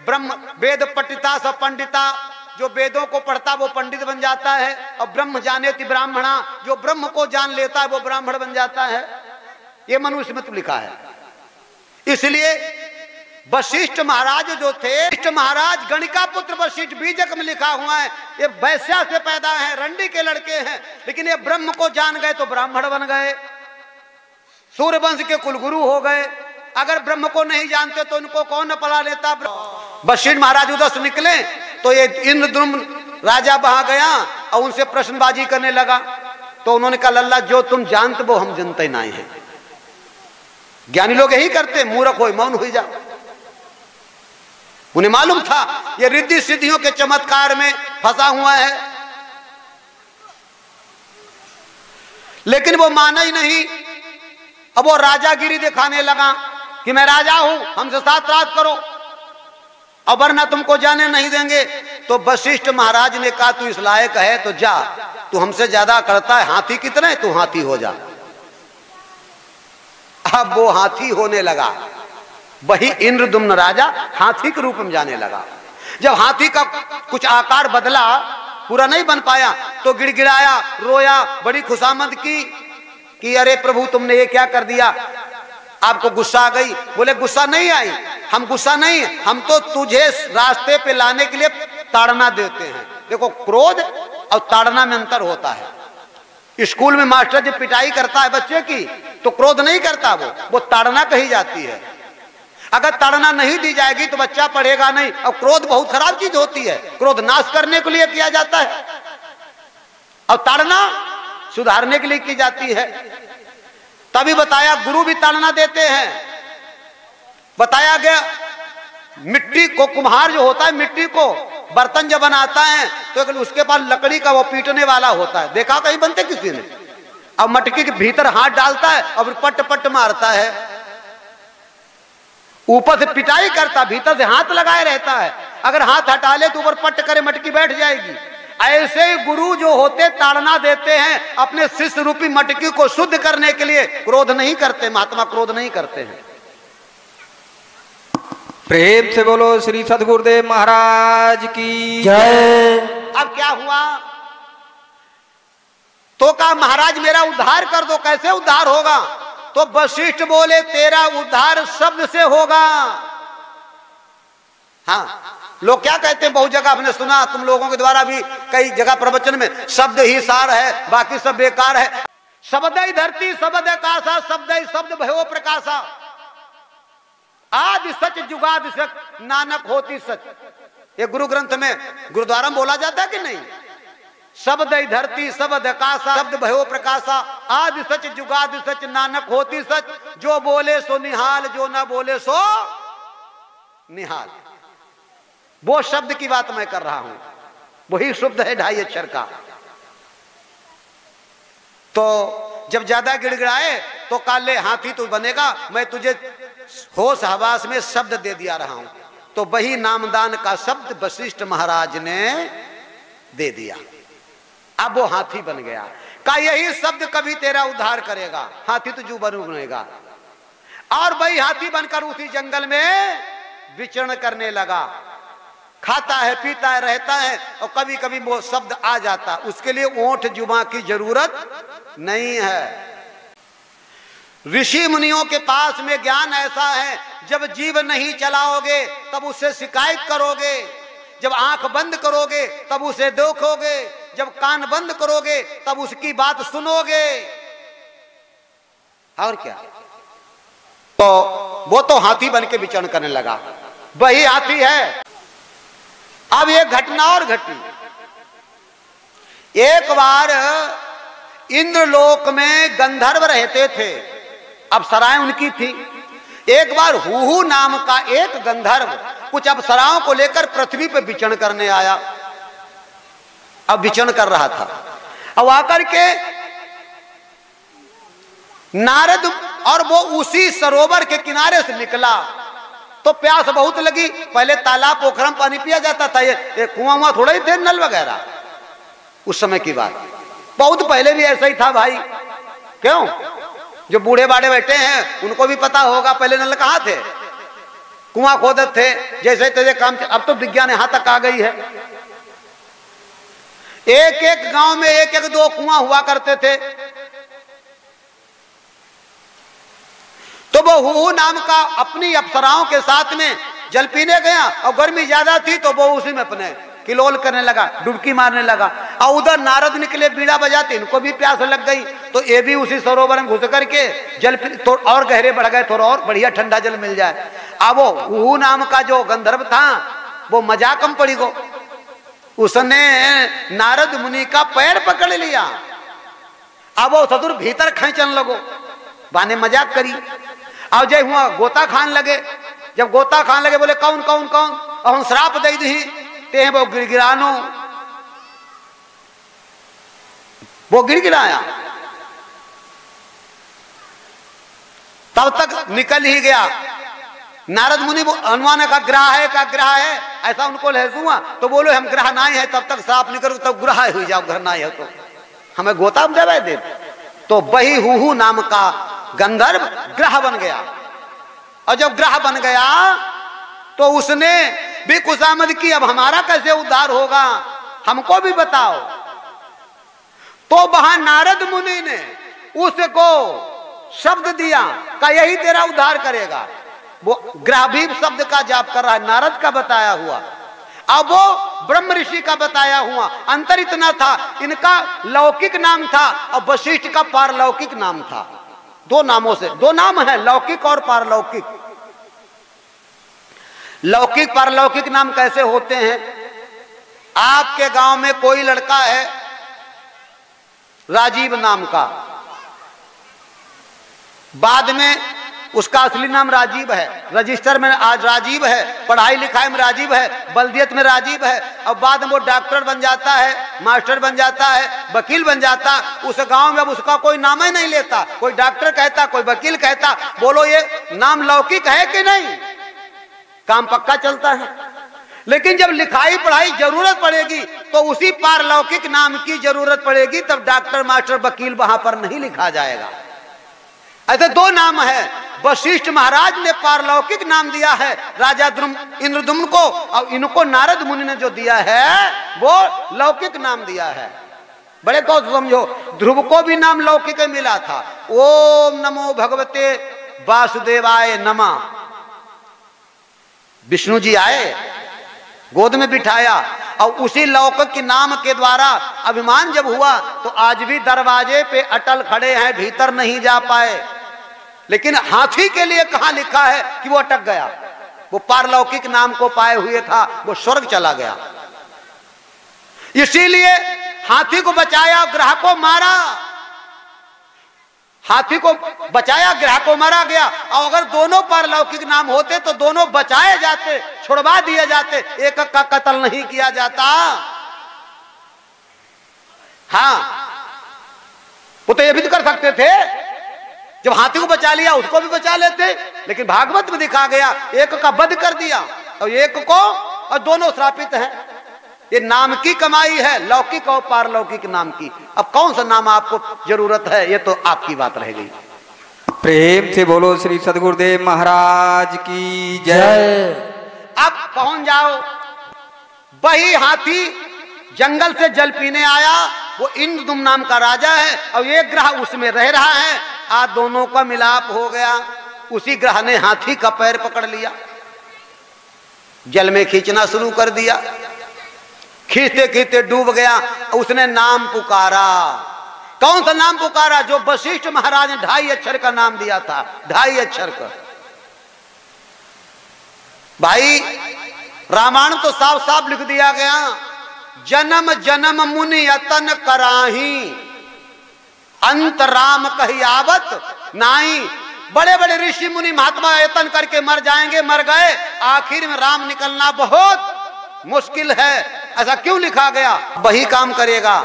ब्रह्म, वेद पठिता स पंडिता, जो वेदों को पढ़ता वो पंडित बन जाता है। और ब्रह्म जानेति ब्राह्मणा, जो ब्रह्म को जान लेता है वो ब्राह्मण बन जाता है। ये मनुस्मृति लिखा है। इसलिए वशिष्ठ महाराज जो थे, वशिष्ठ महाराज गणिका पुत्र वशिष्ठ, बीजक में लिखा हुआ है, ये वैश्या से पैदा है, रंडी के लड़के हैं, लेकिन ये ब्रह्म को जान गए तो ब्राह्मण बन गए, सूर्यवंश के कुलगुरु हो गए। अगर ब्रह्म को नहीं जानते तो उनको कौन न पढ़ा लेता। वशिष्ठ महाराज उधर से निकले तो ये इंद्रद्युम्न राजा वहां गया और उनसे प्रश्नबाजी करने लगा। तो उन्होंने कहा, लल्ला जो तुम जानते वो हम जानते नहीं है। ज्ञानी लोग यही करते, मूर्ख हो मौन हो जाओ। उन्हें मालूम था ये रिद्धि सिद्धियों के चमत्कार में फंसा हुआ है, लेकिन वो माना ही नहीं। अब वो राजागिरी दिखाने लगा कि मैं राजा हूं, हमसे साथ रात करो, और वरना तुमको जाने नहीं देंगे। तो वशिष्ठ महाराज ने कहा, तू इस लायक है तो जा, तू हमसे ज्यादा करता है, हाथी कितने, तू हाथी हो जा। अब वो हाथी होने लगा। वही इंद्रद्युम्न राजा हाथी के रूप में जाने लगा। जब हाथी का कुछ आकार बदला, पूरा नहीं बन पाया, तो गिड़गिड़ाया, रोया, बड़ी खुशामद की कि अरे प्रभु तुमने ये क्या कर दिया, आपको गुस्सा आ गई? बोले गुस्सा नहीं आई, हम गुस्सा नहीं, हम तो तुझे रास्ते पे लाने के लिए ताड़ना देते हैं। देखो, क्रोध और ताड़ना में अंतर होता है। स्कूल में मास्टर जब पिटाई करता है बच्चे की तो क्रोध नहीं करता, वो ताड़ना कही जाती है। अगर ताड़ना नहीं दी जाएगी तो बच्चा पढ़ेगा नहीं। और क्रोध बहुत खराब चीज होती है, क्रोध नाश करने के लिए किया जाता है और ताड़ना सुधारने के लिए की जाती है। तभी बताया, गुरु भी ताड़ना देते हैं। बताया गया, मिट्टी को, कुम्हार जो होता है मिट्टी को बर्तन जब बनाता है तो उसके पास लकड़ी का वो पीटने वाला होता है, देखा कहीं बनते किसी ने? अब मटकी के भीतर हाथ डालता है और पट पट मारता है, ऊपर से पिटाई करता, भीतर से हाथ लगाए रहता है। अगर हाथ हटा ले तो ऊपर पट करे मटकी बैठ जाएगी। ऐसे ही गुरु जो होते ताड़ना देते हैं, अपने शिष्य रूपी मटकी को शुद्ध करने के लिए। क्रोध नहीं करते, महात्मा क्रोध नहीं करते हैं। प्रेम से बोलो श्री सद्गुरुदेव महाराज की जय। अब क्या हुआ, तो कहा महाराज मेरा उद्धार कर दो। कैसे उद्धार होगा? तो वशिष्ठ बोले तेरा उद्धार शब्द से होगा। हाँ, लोग क्या कहते हैं, बहुत जगह आपने सुना, तुम लोगों के द्वारा भी कई जगह प्रवचन में, शब्द ही सार है, बाकी सब बेकार है। शब्द ही धरती शब्द आकाशा, शब्द ही शब्द भयो प्रकाशा, आदि सच जुगाद सच नानक होती सच। ये गुरु ग्रंथ में गुरुद्वारा में बोला जाता है कि नहीं? शब्द ही धरती शब्द आकाशा, शब्द भयो प्रकाशा, आदि सच जुगाद सच नानक होती सच। जो बोले सो निहाल, जो ना बोले सो निहाल। वो शब्द की बात मैं कर रहा हूं, वही शब्द है 2.5 अक्षर का। तो जब ज्यादा गिड़गिड़ाए तो काले हाथी तू बनेगा, मैं तुझे होश हवास में शब्द दे दिया रहा हूं। तो वही नामदान का शब्द वशिष्ठ महाराज ने दे दिया। अब वो हाथी बन गया। का यही शब्द कभी तेरा उद्धार करेगा, हाथी तुझू बनेगा। और वही हाथी बनकर उसी जंगल में विचरण करने लगा। खाता है, पीता है, रहता है, और कभी कभी वो शब्द आ जाता। उसके लिए ओंठ जुबां की जरूरत नहीं है। ऋषि मुनियों के पास में ज्ञान ऐसा है, जब जीभ नहीं चलाओगे तब उससे शिकायत करोगे, जब आंख बंद करोगे तब उसे देखोगे, जब कान बंद करोगे तब उसकी बात सुनोगे। और क्या? तो वो तो हाथी बन के विचरण करने लगा, वही हाथी है। अब एक घटना और घटी। एक बार इंद्रलोक में गंधर्व रहते थे, अप्सराएं उनकी थी। एक बार हुहू नाम का एक गंधर्व कुछ अप्सराओं को लेकर पृथ्वी पर विचरण करने आया। अब विचरण कर रहा था, अब आकर के नारद और वो उसी सरोवर के किनारे से निकला। तो प्यास बहुत लगी। पहले तालाब पोखरा में पानी पिया जाता था, ये कुआं वहां थोड़ा ही थे, नल वगैरह। उस समय की बात, बहुत पहले भी ऐसा ही था भाई। क्यों? जो बूढ़े बाड़े बैठे हैं उनको भी पता होगा पहले नल कहाँ थे, कुआं खोदते थे, जैसे तैसे काम। अब तो विज्ञान यहां तक आ गई है। एक एक गांव में एक एक 2 कुआं हुआ करते थे। तो वो हुहू नाम का अपनी अप्सराओं के साथ में जल पीने गया, और गर्मी ज्यादा थी तो वो उसी में अपने किलोल करने लगा, डुबकी मारने लगा। और उधर नारद निकले बीड़ा बजाते, इनको भी प्यास लग गई, तो ये भी उसी सरोवर में घुस करके जल तो और गहरे बढ़ गए, थोड़ा और बढ़िया ठंडा जल मिल जाए। अब वो हुहू नाम का जो गंधर्व था वो मजाक में पड़ी गो, उसने नारद मुनि का पैर पकड़ लिया। अब वो सदुर भीतर खींचने लगो, बाने मजाक करी। और जय हुआ गोता खान लगे। जब गोता खान लगे बोले कौन कौन कौन, और हम श्राप दे दी ते वो गिड़गिड़ानो, वो गिड़गिड़ाया। तब तक निकल ही गया। नारद मुनि अनुमान का ग्रह है ऐसा उनको लहसू हुआ, तो बोलो हम ग्रह ना है, तब तक श्राप नहीं करो, तब ग्रह हो जाओ, घर ना है तो हमें गोता में जवाब दे। तो वही हुहू नाम का गंधर्व ग्रह बन गया। और जब ग्रह बन गया तो उसने भी खुशामद की, अब हमारा कैसे उद्धार होगा, हमको भी बताओ। तो वहां नारद मुनि ने उसको शब्द दिया का यही तेरा उद्धार करेगा। वो ग्रह भी शब्द का जाप कर रहा है, नारद का बताया हुआ। अब वो ब्रह्म ऋषि का बताया हुआ। अंतर इतना था, इनका लौकिक नाम था और वशिष्ठ का पारलौकिक नाम था। 2 नामों से, 2 नाम है, लौकिक और पारलौकिक। लौकिक पारलौकिक नाम कैसे होते हैं? आपके गांव में कोई लड़का है राजीव नाम का, बाद में उसका असली नाम राजीव है, रजिस्टर में आज राजीव है, पढ़ाई लिखाई में राजीव है, बल्दियत में राजीव है, और बाद में वो डॉक्टर बन जाता है, मास्टर बन जाता है, वकील बन जाता। उस गांव में अब उसका कोई नाम ही नहीं लेता, कोई डॉक्टर कहता, कोई वकील कहता। बोलो ये नाम लौकिक है कि नहीं? काम पक्का चलता है। लेकिन जब लिखाई पढ़ाई जरूरत पड़ेगी तो उसी पारलौकिक नाम की जरूरत पड़ेगी, तब डॉक्टर मास्टर वकील वहां पर नहीं लिखा जाएगा। ऐसे 2 नाम है। वशिष्ठ महाराज ने पारलौकिक नाम दिया है राजा इंद्रद्युम्न को, और इनको नारद मुनि ने जो दिया है वो लौकिक नाम दिया है। बड़े गौर से समझो, ध्रुव को भी नाम लौकिक मिला था, ओम नमो भगवते वासुदेवाय नमः। विष्णु जी आए, गोद में बिठाया, और उसी लौकिक के नाम के द्वारा अभिमान जब हुआ तो आज भी दरवाजे पे अटल खड़े हैं, भीतर नहीं जा पाए। लेकिन हाथी के लिए कहां लिखा है कि वो अटक गया? वो पारलौकिक नाम को पाए हुए था, वो स्वर्ग चला गया। इसीलिए हाथी को बचाया, ग्रह को मारा। हाथी को बचाया, ग्रह को मारा गया। और अगर दोनों पारलौकिक नाम होते तो दोनों बचाए जाते, छुड़वा दिए जाते, एक का कत्ल नहीं किया जाता। हाँ, वो तो ये भी तो कर सकते थे, जब हाथी को बचा लिया उसको भी बचा लेते। लेकिन भागवत में दिखा गया एक का वध कर दिया और एक को, और दोनों श्रापित हैं। ये नाम की कमाई है, लौकिक और पारलौकिक नाम की। अब कौन सा नाम आपको जरूरत है, ये तो आपकी बात रह गई। प्रेम से बोलो श्री सद्गुरुदेव महाराज की जय। अब पहुंच जाओ, वही हाथी जंगल से जल पीने आया, वो इंद्रदुम्न नाम का राजा है और एक ग्रह उसमें रह रहा है। आज दोनों का मिलाप हो गया। उसी ग्रह ने हाथी का पैर पकड़ लिया, जल में खींचना शुरू कर दिया। खींचते खींचते डूब गया। उसने नाम पुकारा। कौन सा नाम पुकारा? जो वशिष्ठ महाराज ने 2.5 अक्षर का नाम दिया था, 2.5 अक्षर का। भाई रामायण तो साफ साफ लिख दिया गया, जन्म जन्म मुनि यतन कराही, अंत राम कही आवत नाई। बड़े बड़े ऋषि मुनि महात्मा यतन करके मर जाएंगे, मर गए, आखिर में राम निकलना बहुत मुश्किल है। ऐसा क्यों लिखा गया? वही काम करेगा।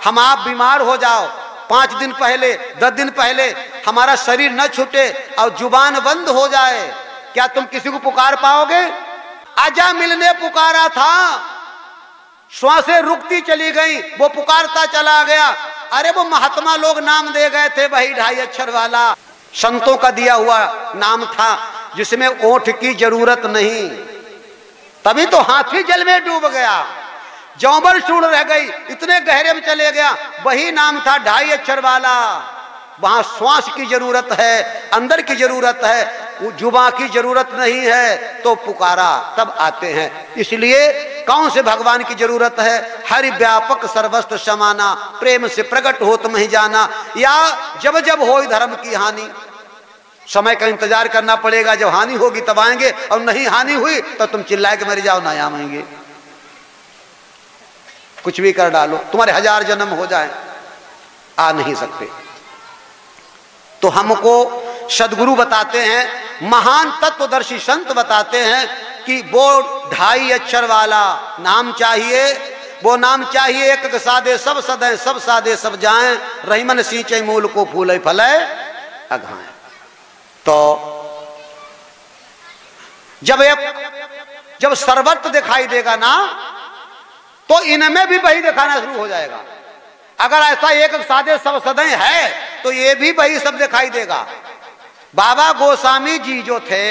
हम आप बीमार हो जाओ, 5 दिन पहले 10 दिन पहले हमारा शरीर न छूटे और जुबान बंद हो जाए, क्या तुम किसी को पुकार पाओगे? आजा मिलने पुकारा था, श्वासें रुकती चली गई, वो पुकारता चला गया। अरे वो महात्मा लोग नाम दे गए थे, वही 2.5 अक्षर वाला संतों का दिया हुआ नाम था, जिसमें ओठ की जरूरत नहीं। तभी तो हाथी जल में डूब गया, जौबर चूड़ रह गई, इतने गहरे में चले गया। वही नाम था 2.5 अक्षर वाला। वहां श्वास की जरूरत है, अंदर की जरूरत है, जुबा की जरूरत नहीं है, तो पुकारा तब आते हैं। इसलिए कौन से भगवान की जरूरत है? हरि व्यापक सर्वस्त्र समाना, प्रेम से प्रकट हो तुम ही जाना। या जब जब हो धर्म की हानि, समय का इंतजार करना पड़ेगा, जब हानि होगी तब आएंगे, और नहीं हानि हुई तो तुम चिल्लाए के मर जाओ, ना आएंगे। कुछ भी कर डालो, तुम्हारे 1000 जन्म हो जाए, आ नहीं सकते। तो हमको सदगुरु बताते हैं, महान तत्वदर्शी संत बताते हैं कि वो 2.5 अक्षर वाला नाम चाहिए। वो नाम चाहिए एक सादे सब सदै, सब सादे सब जाएं, रहीमन सींचे मूल को फूले फले अघाएं। तो जब सर्वत्र दिखाई देगा ना, तो इनमें भी वही दिखाना शुरू हो जाएगा। अगर ऐसा एक सादे सब सदै है तो ये भी वही सब दिखाई देगा। बाबा गोस्वामी जी जो थे,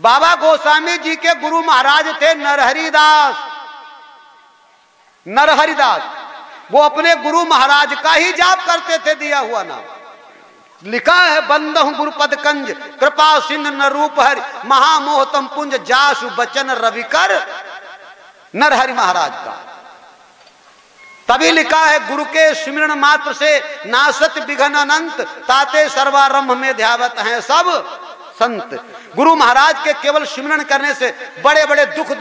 बाबा गोस्वामी जी के गुरु महाराज थे नरहरिदास। नरहरिदास वो अपने गुरु महाराज का ही जाप करते थे, दिया हुआ नाम। लिखा है, बंदहु गुरुपद कंज, कृपा सिंध न रूप हरि, महामोहतम पुंज जासु बचन रविकर। नरहरि महाराज का तभी लिखा है, गुरु के स्मरण मात्र से नासत विघन अनंत, ताते सर्वारंभ में ध्यावत हैं सब संत। गुरु महाराज के केवल स्मरण करने से बड़े बड़े दुख